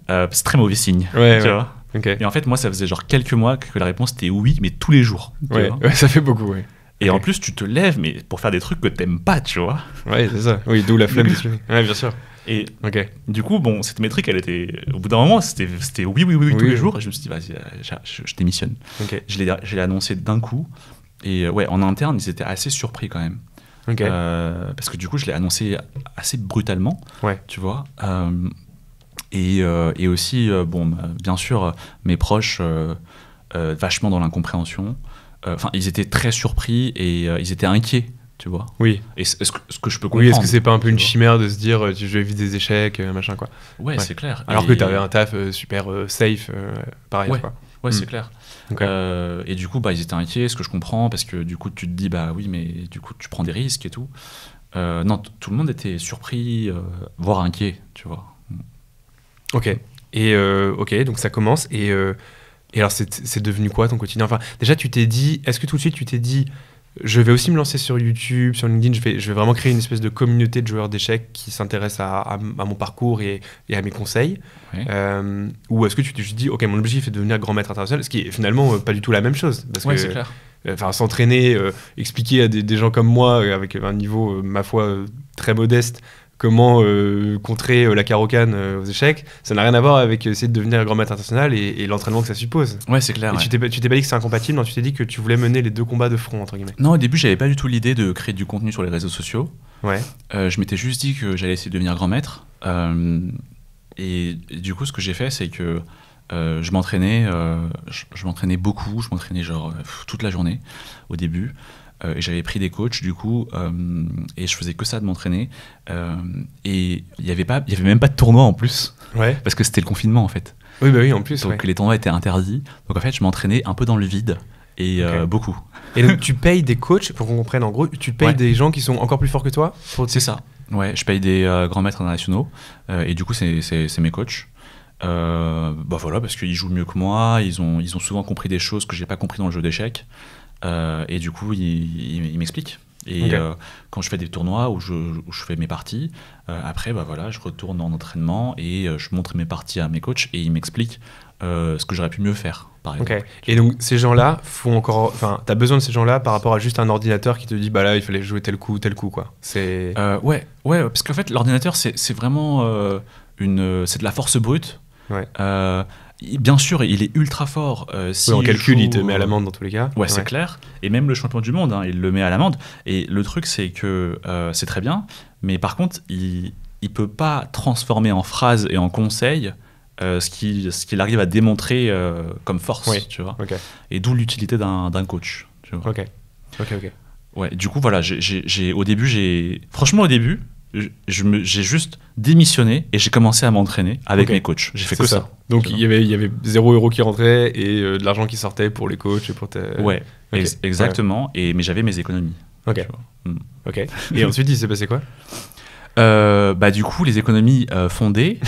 c'est très mauvais signe. Tu vois ?
Okay.
Et en fait, moi, ça faisait genre quelques mois que la réponse était oui, mais tous les jours.
Ouais, ça fait beaucoup, ouais.
Et en plus, tu te lèves, mais pour faire des trucs que t'aimes pas, tu vois.
Ouais, c'est ça. Oui, d'où la flemme de se lever. Ouais, bien sûr.
Et du coup, bon, cette métrique, elle était... Au bout d'un moment, c'était oui, tous les jours. Et je me suis dit, vas-y, je démissionne.
Okay.
Je l'ai annoncé d'un coup. Et ouais, en interne, ils étaient assez surpris quand même.
Ok.
Parce que du coup, je l'ai annoncé assez brutalement,
Ouais.
tu vois. Et aussi, bien sûr, mes proches, vachement dans l'incompréhension. Enfin, ils étaient très surpris et ils étaient inquiets, tu vois.
Oui.
Et ce que je peux comprendre.
Oui, est-ce que c'est pas un peu
tu
une
vois.
chimère de se dire je vais vivre des échecs, machin quoi.
Ouais,
Ouais.
c'est clair.
Alors que t'avais un taf super safe par ailleurs,
Ouais.
quoi.
Ouais, c'est clair.
Ok.
Et du coup, ils étaient inquiets, ce que je comprends, parce que du coup, tu te dis, bah oui, mais du coup, tu prends des risques et tout. Non, tout le monde était surpris, voire inquiet, tu vois.
Ok. Et ok, donc ça commence. Et alors, c'est devenu quoi ton quotidien? Enfin, déjà, tu t'es dit, est-ce que tout de suite tu t'es dit, je vais aussi me lancer sur YouTube, sur LinkedIn, je vais vraiment créer une espèce de communauté de joueurs d'échecs qui s'intéressent à mon parcours et à mes conseils?
Ouais.
Ou est-ce que tu t'es juste dit, ok, mon objectif est de devenir grand maître international, ce qui est finalement pas du tout la même chose, parce
Ouais,
que
c'est clair.
s'entraîner, expliquer à des gens comme moi, avec un niveau, ma foi, très modeste, comment contrer la carocane aux échecs, ça n'a rien à voir avec essayer de devenir grand maître international et l'entraînement que ça suppose.
Ouais, c'est clair.
Et
Ouais.
tu t'es pas dit que c'est incompatible, non, tu t'es dit que tu voulais mener les deux combats de front, entre guillemets.
Non, au début, j'avais pas du tout l'idée de créer du contenu sur les réseaux sociaux.
Ouais.
Je m'étais juste dit que j'allais essayer de devenir grand maître. Et du coup, ce que j'ai fait, c'est que je m'entraînais beaucoup. Je m'entraînais genre toute la journée au début. Et j'avais pris des coachs du coup, et je faisais que ça de m'entraîner. Et il y avait même pas de tournoi en plus,
Ouais.
parce que c'était le confinement en fait.
Oui, bah oui, en plus.
Donc
Ouais.
les tournois étaient interdits. Donc en fait, je m'entraînais un peu dans le vide et
Ok.
beaucoup.
Et donc, tu payes des coachs, pour qu'on comprenne en gros, tu payes
Ouais.
des gens qui sont encore plus forts que toi
C'est ça. Ouais, je paye des grands maîtres internationaux et du coup, c'est mes coachs. Voilà, parce qu'ils jouent mieux que moi. Ils ont souvent compris des choses que j'ai pas compris dans le jeu d'échecs. Et du coup, ils m'expliquent. Et
Ok.
quand je fais des tournois où je fais mes parties, après, je retourne en entraînement et je montre mes parties à mes coachs et ils m'expliquent ce que j'aurais pu mieux faire, par exemple.
Ok. Et donc, ces gens-là font encore. Enfin, t'as besoin de ces gens-là par rapport à juste un ordinateur qui te dit, bah là, il fallait jouer tel coup, quoi. C'est.
Ouais, parce qu'en fait, l'ordinateur, c'est vraiment c'est de la force brute.
Ouais.
Bien sûr, il est ultra fort.
Oui, en calcul, il te met à l'amende dans tous les cas.
Ouais, c'est clair. Et même le champion du monde, il le met à l'amende. Et le truc, c'est que c'est très bien, mais par contre, il peut pas transformer en phrase et en conseil ce qu'il arrive à démontrer comme force,
Oui.
tu vois.
Ok.
Et d'où l'utilité d'un coach, tu vois.
Ok.
Ouais, du coup, voilà, franchement, au début, j'ai juste démissionné et j'ai commencé à m'entraîner avec
Ok.
mes coachs. J'ai fait
C'est
que ça.
Donc,
Tu
il y avait 0 € qui rentrait et de l'argent qui sortait pour les coachs et pour tes.
Ouais,
Ok.
exactement. Mais j'avais mes économies.
Ok.
tu vois.
Ok. Et ensuite, il s'est passé quoi?
Du coup, les économies fondées,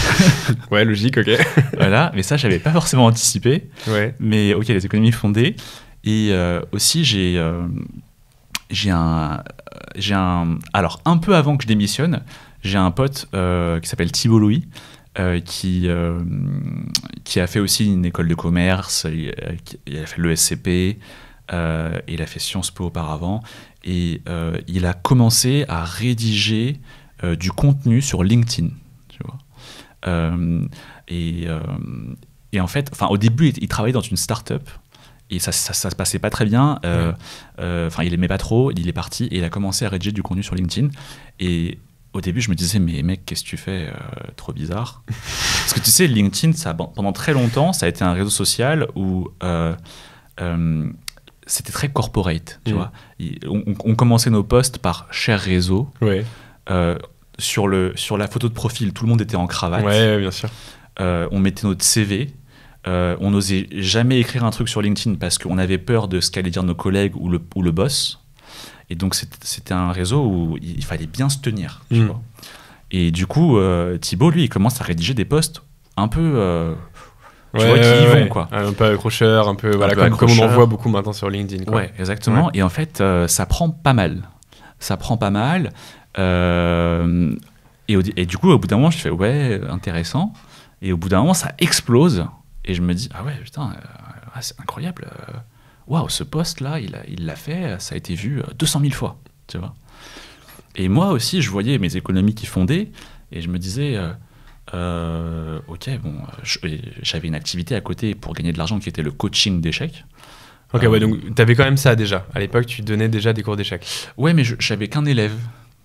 Ouais, logique, ok.
voilà. Mais ça, j'avais pas forcément anticipé.
Ouais.
Mais ok, les économies fondées. Et aussi, alors, un peu avant que je démissionne, j'ai un pote qui s'appelle Thibault Louis, qui a fait aussi une école de commerce, il a fait l'ESCP, il a fait Sciences Po auparavant, et il a commencé à rédiger du contenu sur LinkedIn, tu vois. Et en fait, au début, il travaillait dans une start-up, et ça se passait pas très bien. Il aimait pas trop, il est parti et il a commencé à rédiger du contenu sur LinkedIn. Et au début, je me disais, mais mec, qu'est-ce que tu fais? Trop bizarre. Parce que tu sais, LinkedIn, pendant très longtemps, ça a été un réseau social où c'était très corporate, tu vois. On commençait nos posts par cher réseau.
Ouais.
Sur la photo de profil, tout le monde était en cravate.
Ouais, bien sûr.
On mettait notre CV. On n'osait jamais écrire un truc sur LinkedIn parce qu'on avait peur de ce qu'allaient dire nos collègues ou le boss. Et donc, c'était un réseau où il fallait bien se tenir. Tu vois. Et du coup, Thibault, lui, il commence à rédiger des posts un peu... tu vois, qui y vont, quoi.
Un peu accrocheur, un peu... Voilà,
peu
comme on en
accrocheur.
voit beaucoup maintenant sur LinkedIn, quoi.
Ouais, exactement.
Ouais.
Et en fait, ça prend pas mal. Et du coup, au bout d'un moment, je fais, ouais, intéressant. Et au bout d'un moment, ça explose. Et je me dis, ah ouais, putain, c'est incroyable. Waouh, ce post-là, il l'a fait, ça a été vu 200 000 fois, tu vois. Et moi aussi, je voyais mes économies qui fondaient, et je me disais, ok, bon, j'avais une activité à côté pour gagner de l'argent qui était le coaching d'échecs.
Ok, ouais, donc t'avais quand même ça déjà. À l'époque, tu donnais déjà des cours d'échecs.
Ouais, mais j'avais qu'un élève.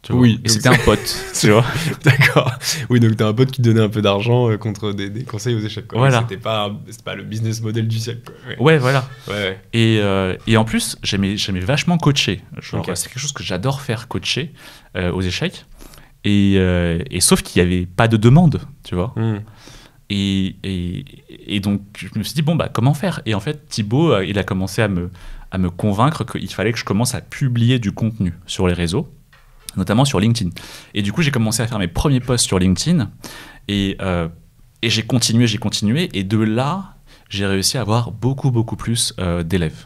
Oui,
et c'était un pote, tu vois.
D'accord. Oui, donc t'as un pote qui te donnait un peu d'argent contre des conseils aux échecs. Quoi.
Voilà.
C'était pas le business model du siècle. Quoi.
Ouais, voilà.
Ouais.
Et en plus, j'aimais vachement coacher.
Okay.
C'est quelque chose que j'adore faire, coacher aux échecs. Et sauf qu'il n'y avait pas de demande, tu vois. Et donc, je me suis dit, bon, bah, comment faire? Et en fait, Thibaut, il a commencé à me convaincre qu'il fallait que je commence à publier du contenu sur les réseaux, notamment sur LinkedIn. Et du coup, j'ai commencé à faire mes premiers posts sur LinkedIn. Et j'ai continué. Et de là, j'ai réussi à avoir beaucoup plus d'élèves.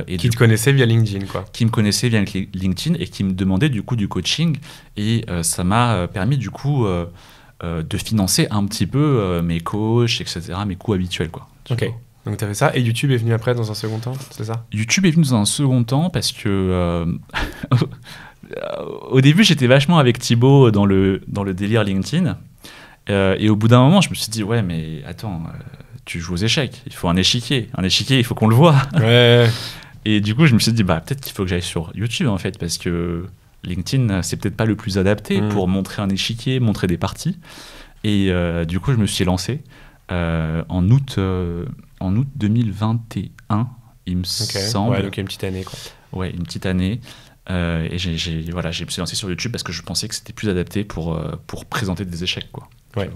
Qui te connaissaient via LinkedIn, quoi.
Qui me connaissaient via LinkedIn et qui me demandaient du coup du coaching. Et ça m'a permis du coup de financer un petit peu mes coachs, etc., mes coûts habituels, quoi.
Ok. Donc tu avais ça. Et YouTube est venu après dans un second temps, c'est ça?
YouTube est venu dans un second temps parce que au début, j'étais vachement avec Thibaut dans le délire LinkedIn. Et au bout d'un moment, je me suis dit, ouais, mais attends, tu joues aux échecs, il faut un échiquier. Un échiquier, il faut qu'on le voit.
Ouais.
Et du coup, je me suis dit, bah, peut-être qu'il faut que j'aille sur YouTube, en fait, parce que LinkedIn, c'est peut-être pas le plus adapté pour montrer un échiquier, montrer des parties. Et du coup, je me suis lancé en août 2021, il me semble.
Ouais, donc il y a une petite année, quoi.
Ouais, une petite année. Et je me suis lancé sur YouTube parce que je pensais que c'était plus adapté pour présenter des échecs, quoi.
Ouais.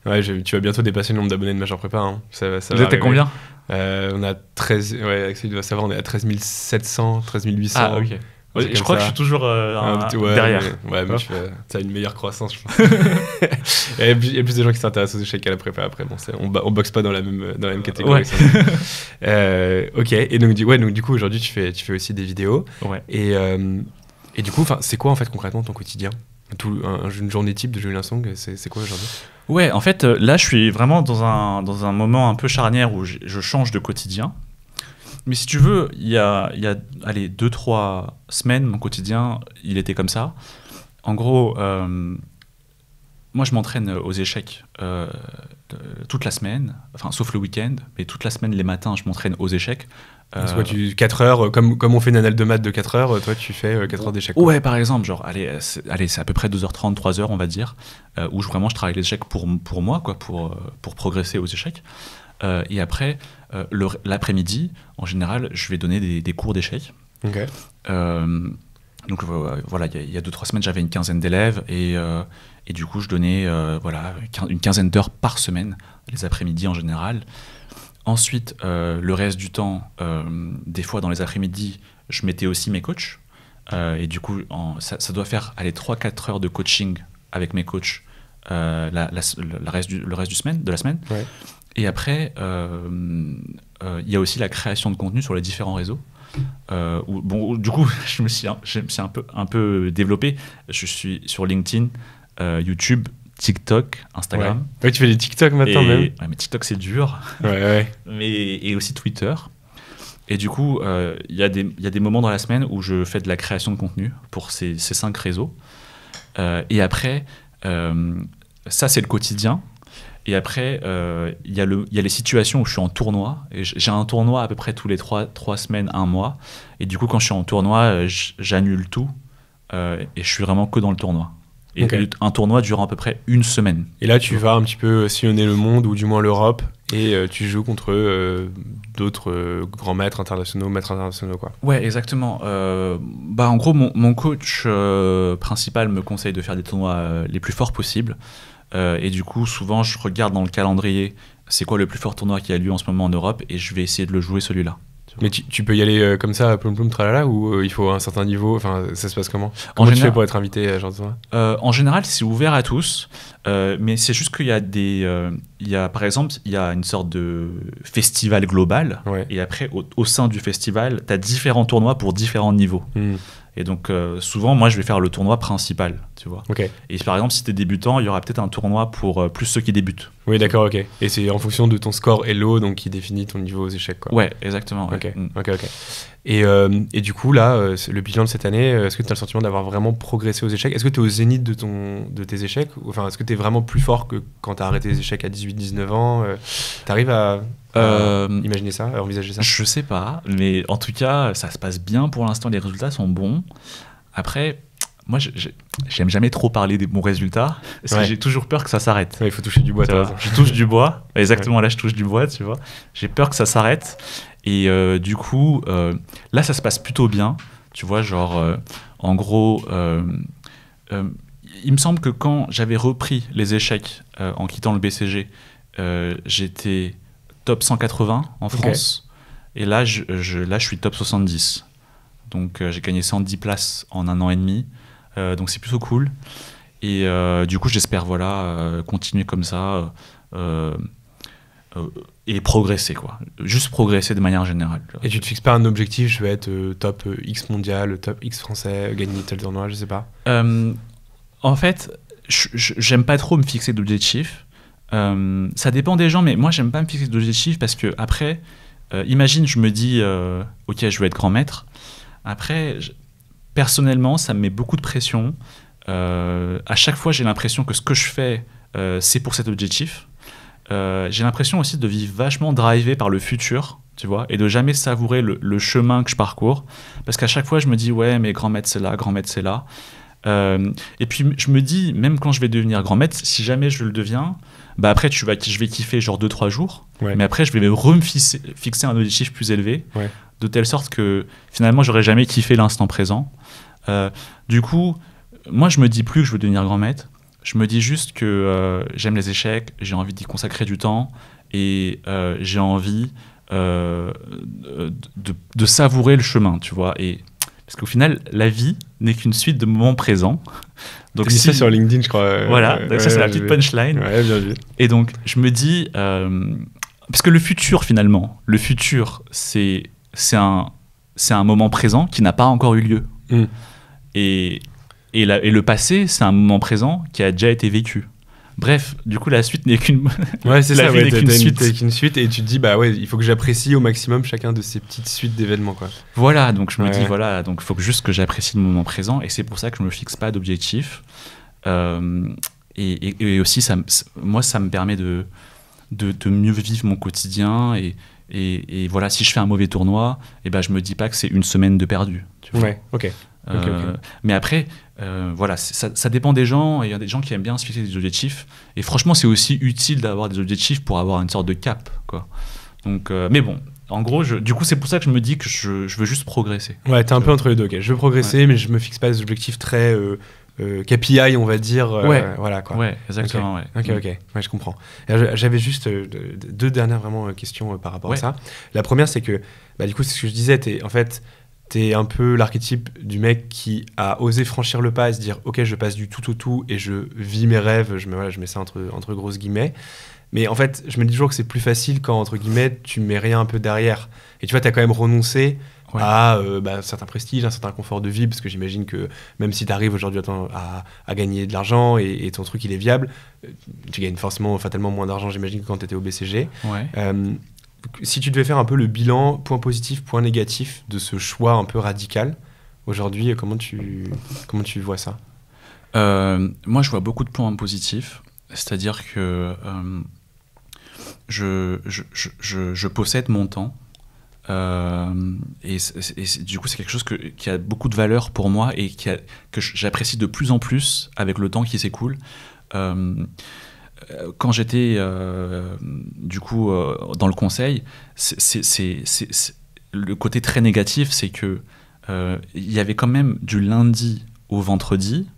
Ouais, tu vas bientôt dépasser le nombre d'abonnés de Major Prépa. Hein. Ça
Vous êtes à combien?
On a 13. Ouais, Axel doit savoir, on est à 13 700, 13 800.
Ah, ok. Ouais, je crois que je suis toujours derrière.
Mais tu as une meilleure croissance, je pense. Il y a plus de gens qui s'intéressent aux échecs qu'à la prépa après. Bon, on boxe pas dans la même catégorie.
Ouais.
Ok. Et donc du coup, aujourd'hui, tu fais aussi des vidéos.
Ouais.
Et du coup, c'est quoi en fait concrètement ton quotidien? Une journée type de Julien Song, c'est quoi aujourd'hui?
Ouais, en fait, là, je suis vraiment dans un moment un peu charnière où je change de quotidien. Mais si tu veux, il y a 2-3 semaines, mon quotidien, il était comme ça. En gros, moi, je m'entraîne aux échecs toute la semaine, enfin, sauf le week-end, mais toute la semaine, les matins, je m'entraîne aux échecs.
C'est quoi, 4 heures, comme on fait une annale de maths de 4 heures, toi, tu fais 4 heures d'échecs.
Ouais, par exemple, genre, c'est à peu près 2h30, 3h, on va dire, où vraiment je travaille les échecs pour moi, quoi, pour progresser aux échecs. Et après, l'après-midi, en général, je vais donner des cours d'échecs.
Okay.
Donc voilà, il y a 2-3 semaines, j'avais une quinzaine d'élèves et du coup, je donnais une quinzaine d'heures par semaine, les après-midi en général. Ensuite, le reste du temps, des fois dans les après-midi, je mettais aussi mes coachs. Et du coup, ça doit faire 3-4 heures de coaching avec mes coachs le reste de la semaine. Ouais. Et après, il y a aussi la création de contenu sur les différents réseaux. Du coup, je me suis un peu développé. Je suis sur LinkedIn, YouTube, TikTok, Instagram.
Ouais, tu fais des TikTok maintenant même.
Ouais, mais TikTok, c'est dur.
Ouais.
Et aussi Twitter. Et du coup, il y a des moments dans la semaine où je fais de la création de contenu pour ces 5 réseaux. Et après, ça, c'est le quotidien. Et après, il y a les situations où je suis en tournoi. Et j'ai un tournoi à peu près tous les 3 semaines, 1 mois. Et du coup, quand je suis en tournoi, j'annule tout. Et je suis vraiment que dans le tournoi. Et un tournoi durant à peu près 1 semaine.
Et là, tu vas un petit peu sillonner le monde, ou du moins l'Europe, et tu joues contre d'autres grands maîtres internationaux, quoi.
Ouais, exactement. En gros, mon coach principal me conseille de faire des tournois les plus forts possibles. Et du coup, souvent, je regarde dans le calendrier c'est quoi le plus fort tournoi qui a lieu en ce moment en Europe et je vais essayer de le jouer celui-là.
Mais tu peux y aller comme ça, ploum ploum tralala, ou il faut un certain niveau, enfin ça se passe comment? Comment tu fais pour être invité à ce genre de tournoi?
En général, c'est ouvert à tous, mais c'est juste qu'il y a par exemple, il y a une sorte de festival global, et après, au sein du festival, tu as différents tournois pour différents niveaux. Et donc, souvent, moi, je vais faire le tournoi principal, tu vois. Et par exemple, si tu es débutant, il y aura peut-être un tournoi pour plus ceux qui débutent.
Oui, d'accord, ok. Et c'est en fonction de ton score Elo, donc qui définit ton niveau aux échecs, quoi.
Ouais, exactement. Ouais.
Ok. Et du coup, là, le bilan de cette année, est-ce que tu as le sentiment d'avoir vraiment progressé aux échecs? Est-ce que tu es au zénith de tes échecs? Enfin, est-ce que tu es vraiment plus fort que quand tu as arrêté les échecs à 18-19 ans? Tu arrives à Imaginer ça, envisager ça.
Je sais pas, mais en tout cas, ça se passe bien pour l'instant, les résultats sont bons. Après, moi, j'aime jamais trop parler des bons résultats, parce que j'ai toujours peur que ça s'arrête.
Il faut toucher du bois.
Je touche du bois, exactement, là je touche du bois, tu vois. J'ai peur que ça s'arrête, et du coup, là ça se passe plutôt bien, tu vois, genre, en gros, il me semble que quand j'avais repris les échecs en quittant le BCG, j'étais top 180 en France, et là je suis top 70. Donc j'ai gagné 110 places en 1 an et demi, donc c'est plutôt cool. Et du coup j'espère continuer comme ça et progresser, quoi. Juste progresser de manière générale.
Et tu te fixes pas un objectif, je vais être top X mondial, top X français, gagner tel tournoi, je sais pas.
En fait, j'aime pas trop me fixer d'objectifs. Ça dépend des gens, mais moi j'aime pas me fixer d'objectifs parce que après, imagine je me dis ok, je veux être grand maître. Après, personnellement, ça me met beaucoup de pression. À chaque fois, j'ai l'impression que ce que je fais, c'est pour cet objectif. J'ai l'impression aussi de vivre vachement drivé par le futur, tu vois, et de jamais savourer le chemin que je parcours. Parce qu'à chaque fois, je me dis, ouais, mais grand maître, c'est là, grand maître, c'est là. Et puis, je me dis, même quand je vais devenir grand maître, si jamais je le deviens, bah après, je vais kiffer genre 2-3 jours. Ouais. Mais après, je vais me fixer un objectif plus élevé. Ouais. De telle sorte que finalement j'aurais jamais kiffé l'instant présent. Du coup, moi je me dis plus que je veux devenir grand maître, je me dis juste que j'aime les échecs, j'ai envie d'y consacrer du temps et j'ai envie de savourer le chemin, tu vois. Et parce qu'au final, la vie n'est qu'une suite de moments présents.
Donc tu dis ça sur LinkedIn, je crois.
Voilà, donc ça c'est la petite punchline.
Ouais, bien vu.
Et donc je me dis, parce que le futur finalement, c'est un moment présent qui n'a pas encore eu lieu. Et le passé, c'est un moment présent qui a déjà été vécu. Bref, du coup, la suite n'est qu'une
ouais, c'est ça, n'est qu'une suite. Et tu te dis, bah ouais, il faut que j'apprécie au maximum chacun de ces petites suites d'événements, quoi.
Voilà, donc je me dis, voilà, donc il faut juste que j'apprécie le moment présent. Et c'est pour ça que je me fixe pas d'objectif. Et aussi, moi, ça me permet de mieux vivre mon quotidien et voilà, si je fais un mauvais tournoi, et ben je me dis pas que c'est une semaine de perdu. Tu vois.
Ouais, ok.
Mais après, voilà, ça dépend des gens. Il y a des gens qui aiment bien se fixer des objectifs. Et franchement, c'est aussi utile d'avoir des objectifs pour avoir une sorte de cap, quoi. Donc, mais bon, en gros, du coup, c'est pour ça que je me dis que je veux juste progresser.
Ouais, t'es un peu entre les deux. Okay. Je veux progresser, mais je me fixe pas des objectifs très KPI, on va dire. Voilà, quoi.
Ouais, exactement.
Ok. Ouais, je comprends. J'avais juste 2 dernières vraiment questions par rapport à ça. La première, c'est que, du coup, c'est ce que je disais. T'es un peu l'archétype du mec qui a osé franchir le pas et se dire ok, je passe du tout au tout et je vis mes rêves, je mets ça entre grosses guillemets. Mais en fait, je me dis toujours que c'est plus facile quand, entre guillemets, tu mets rien un peu derrière. Et tu vois, t'as quand même renoncé à un certain prestige, un certain confort de vie, parce que j'imagine que même si t'arrives aujourd'hui à gagner de l'argent et ton truc il est viable, tu gagnes fatalement moins d'argent, j'imagine, que quand t'étais au BCG. Si tu devais faire un peu le bilan, point positif, point négatif de ce choix un peu radical, aujourd'hui, comment tu vois ça ?
Moi, je vois beaucoup de points positifs. C'est-à-dire que je possède mon temps. Et du coup, c'est quelque chose qui a beaucoup de valeur pour moi et que j'apprécie de plus en plus avec le temps qui s'écoule. Quand j'étais du coup dans le conseil, le côté très négatif, c'est que il y avait quand même du lundi au vendredi.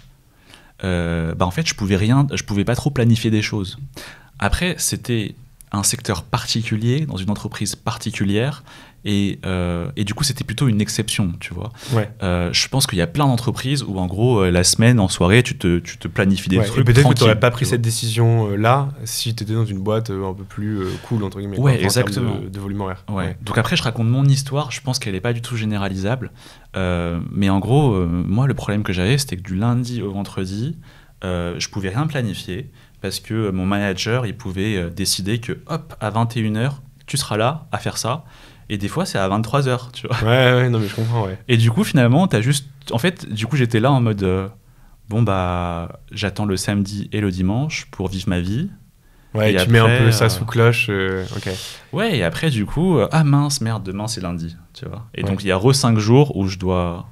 En fait, je pouvais pas trop planifier des choses. Après, c'était un secteur particulier, dans une entreprise particulière, et du coup, c'était plutôt une exception, tu vois. Je pense qu'il y a plein d'entreprises où, en gros, la semaine, en soirée, tu te planifies des trucs.
Et peut-être que tu n'aurais pas pris cette décision-là si tu étais dans une boîte un peu plus cool, entre guillemets.
Exactement.
En termes de volume horaire.
Donc après, je raconte mon histoire. Je pense qu'elle n'est pas du tout généralisable. Mais en gros, moi, le problème que j'avais, c'était que du lundi au vendredi, je pouvais rien planifier parce que mon manager, il pouvait décider que, hop, à 21h, tu seras là à faire ça. Et des fois, c'est à 23h, tu vois.
Ouais, non, mais je comprends, ouais.
Et du coup, finalement, t'as juste... En fait, du coup, j'étais là en mode... j'attends le samedi et le dimanche pour vivre ma vie.
Ouais,
et
tu
après,
mets un peu ça sous cloche. Ok.
Ouais, et après, du coup, ah mince, merde, demain c'est lundi, tu vois. Et
Ouais.
donc, il y a 5 jours où je dois,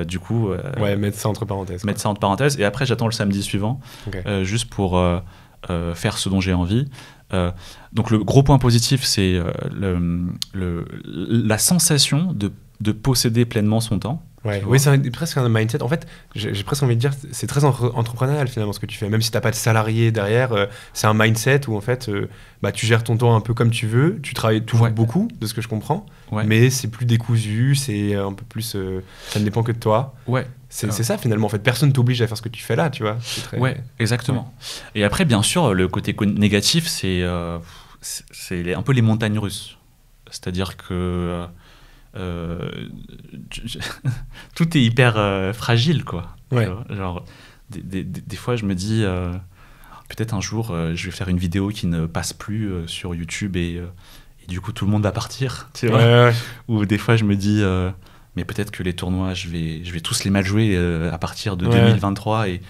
du coup,
Ouais, mettre ça entre parenthèses.
mettre ça entre parenthèses. Et après, j'attends le samedi suivant,
Ok.
juste pour faire ce dont j'ai envie. Donc, le gros point positif, c'est la sensation de posséder pleinement son temps.
Ouais.
Tu
Oui,
vois.
c'est presque un mindset. En fait, j'ai presque envie de dire, c'est très entrepreneurial finalement ce que tu fais. Même si t'as pas de salarié derrière, c'est un mindset où en fait, bah, tu gères ton temps un peu comme tu veux. Tu travailles toujours
Ouais.
beaucoup, de ce que je comprends,
Ouais.
mais c'est plus décousu, c'est un peu plus. Ça ne dépend que de toi.
Ouais.
C'est ça finalement. En fait, personne t'oblige à faire ce que tu fais là, tu vois. C'est très...
Ouais, exactement. Et après, bien sûr, le côté négatif, c'est un peu les montagnes russes. C'est-à-dire que tout est hyper fragile, quoi.
Ouais.
Tu vois, genre, des fois, je me dis, peut-être un jour, je vais faire une vidéo qui ne passe plus sur YouTube et du coup, tout le monde va partir. Tu vois.
Ouais.
Ou des fois, je me dis, mais peut-être que les tournois, je vais tous les mal jouer à partir de
Ouais.
2023 et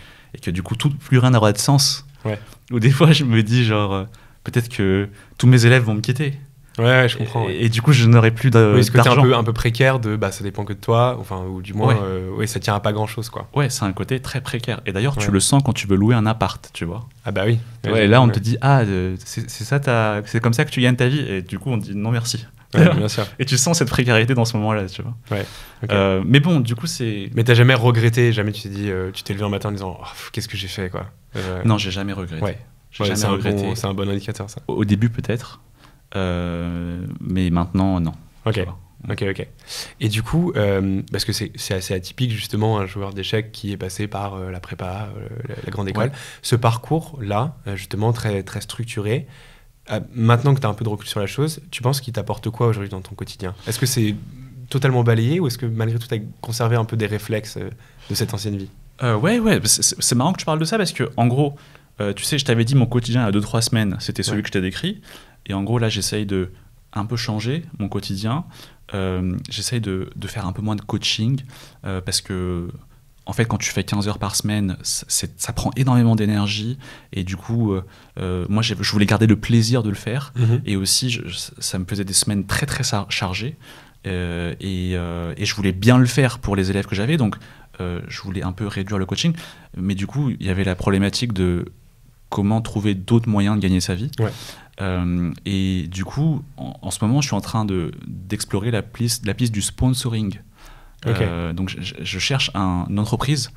que du coup, plus rien n'aura de sens.
Ouais.
Ou des fois, je me dis, genre, peut-être que tous mes élèves vont me quitter.
Ouais, je comprends. Ouais.
Et du coup, je n'aurai plus
Oui, ce côté
d'argent.
un peu précaire de bah, ça dépend que de toi, enfin, ou du moins, ouais, ça tient à pas grand chose, quoi.
Ouais, c'est un côté très précaire. Et d'ailleurs, tu
Ouais.
le sens quand tu veux louer un appart, tu vois.
Ah bah oui.
Ouais, et là, on te dit, ah, c'est ça, c'est comme ça que tu gagnes ta vie. Et du coup, on te dit, non, merci.
Ouais, bien sûr.
Et tu sens cette précarité dans ce moment-là, tu vois.
Ouais. Ok.
Mais bon, du coup, c'est...
Mais t'as jamais regretté, jamais tu t'es dit, tu t'es levé un matin en disant, oh, qu'est-ce que j'ai fait, quoi.
Non, j'ai jamais regretté.
Ouais.
J'ai
Ouais,
jamais
c'est
regretté.
c'est un bon indicateur, ça.
Au début, peut-être. Mais maintenant, non.
Ok.
Tu vois.
Ok. Et du coup, parce que c'est assez atypique justement un joueur d'échecs qui est passé par la prépa, la grande école.
Ouais.
Ce parcours-là, justement très, très structuré, maintenant que tu as un peu de recul sur la chose, tu penses qu'il t'apporte quoi aujourd'hui dans ton quotidien? Est-ce que c'est totalement balayé ou est-ce que malgré tout tu as conservé un peu des réflexes de cette ancienne vie?
Ouais, c'est marrant que tu parles de ça parce que, en gros, tu sais, je t'avais dit mon quotidien il y a 2-3 semaines, c'était celui que je t'ai décrit. Et en gros, là, j'essaye de un peu changer mon quotidien. J'essaye de faire un peu moins de coaching parce que, en fait, quand tu fais 15 heures par semaine, ça prend énormément d'énergie. Et du coup, moi, je voulais garder le plaisir de le faire. Et aussi, ça me faisait des semaines très, très chargées. Et je voulais bien le faire pour les élèves que j'avais. Donc, je voulais un peu réduire le coaching. Mais du coup, il y avait la problématique de comment trouver d'autres moyens de gagner sa vie. Ouais. Et du coup, en ce moment, je suis en train d'explorer la piste du sponsoring. Okay. Donc, je cherche une entreprise.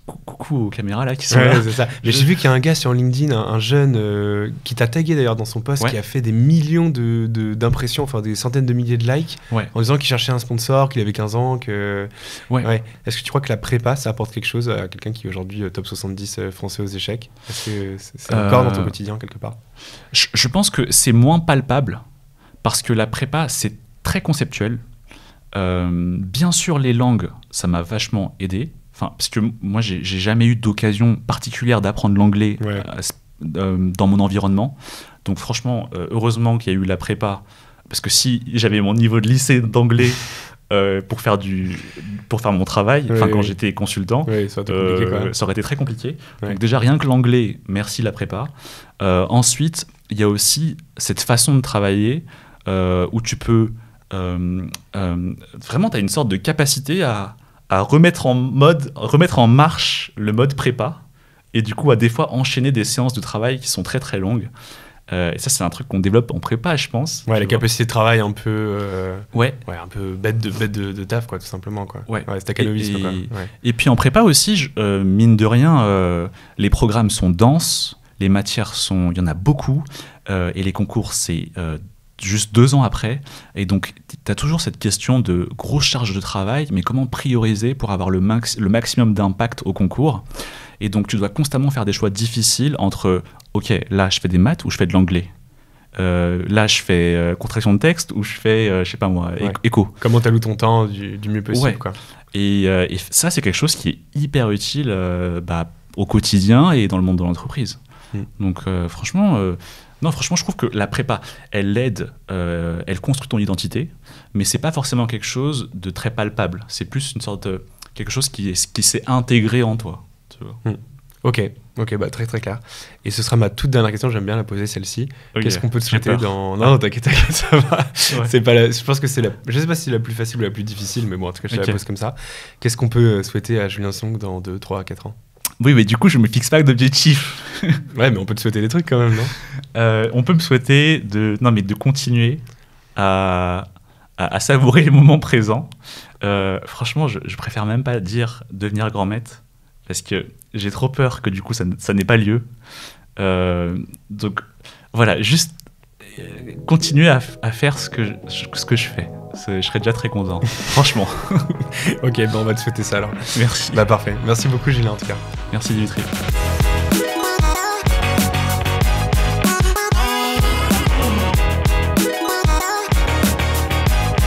Coucou aux caméras là qui sont là.
C'est ça. Mais j'ai vu qu'il y a un gars sur LinkedIn, un jeune qui t'a tagué d'ailleurs dans son post, qui a fait des millions d'impressions, enfin des centaines de milliers de likes, en disant qu'il cherchait un sponsor, qu'il avait 15 ans. Est-ce que tu crois que la prépa, ça apporte quelque chose à quelqu'un qui est aujourd'hui top 70 français aux échecs? Est-ce que c'est encore dans ton quotidien quelque part?
Je pense que c'est moins palpable parce que la prépa, c'est très conceptuel. Bien sûr, les langues, ça m'a vachement aidé. Enfin, parce que moi, j'ai jamais eu d'occasion particulière d'apprendre l'anglais dans mon environnement. Donc franchement, heureusement qu'il y a eu la prépa. Parce que si j'avais mon niveau de lycée d'anglais pour faire mon travail, quand j'étais consultant, ça aurait été très compliqué. Donc déjà, rien que l'anglais, merci la prépa. Ensuite, il y a aussi cette façon de travailler où tu peux... vraiment, tu as une sorte de capacité à remettre en marche le mode prépa et du coup à des fois enchaîner des séances de travail qui sont très très longues. Et ça, c'est un truc qu'on développe en prépa, je pense.
Ouais, la capacité de travail un peu un peu bête de taf, quoi, tout simplement, quoi. C'est staccanovisme, quoi.
Et puis en prépa aussi, mine de rien, les programmes sont denses, les matières il y en a beaucoup, et les concours, c'est juste 2 ans après, et donc tu as toujours cette question de grosse charge de travail, mais comment prioriser pour avoir le maximum d'impact au concours. Et donc tu dois constamment faire des choix difficiles entre ok, là je fais des maths ou je fais de l'anglais, là je fais contraction de texte ou je fais je sais pas moi, écho.
Comment tu alloues ton temps du mieux possible, quoi.
Et ça, c'est quelque chose qui est hyper utile au quotidien et dans le monde de l'entreprise. Donc franchement, je trouve que la prépa, elle aide, elle construit ton identité, mais c'est pas forcément quelque chose de très palpable. C'est plus une sorte de quelque chose qui s'est intégré en toi. Tu vois.
Ok, bah très très clair. Et ce sera ma toute dernière question, j'aime bien la poser celle-ci. Okay. Qu'est-ce qu'on peut te souhaiter dans... Non, t'inquiète, ça va. Ouais. C'est pas Je pense que c'est Je sais pas si c'est la plus facile ou la plus difficile, mais bon, en tout cas, je te la pose comme ça. Qu'est-ce qu'on peut souhaiter à Julien Song dans 2, 3, 4 ans?
Oui, mais du coup, je me fixe pas d'objectifs.
Ouais, mais on peut te souhaiter des trucs quand même, non?
On peut me souhaiter de continuer à savourer les moments présents. Franchement, je préfère même pas dire devenir grand maître, parce que j'ai trop peur que du coup ça n'ait pas lieu. Donc voilà, juste continuer à faire ce que je fais. Je serais déjà très content, franchement.
Ok, on va te souhaiter ça alors.
Merci.
Bah parfait. Merci beaucoup Julien en tout cas.
Merci Dimitri.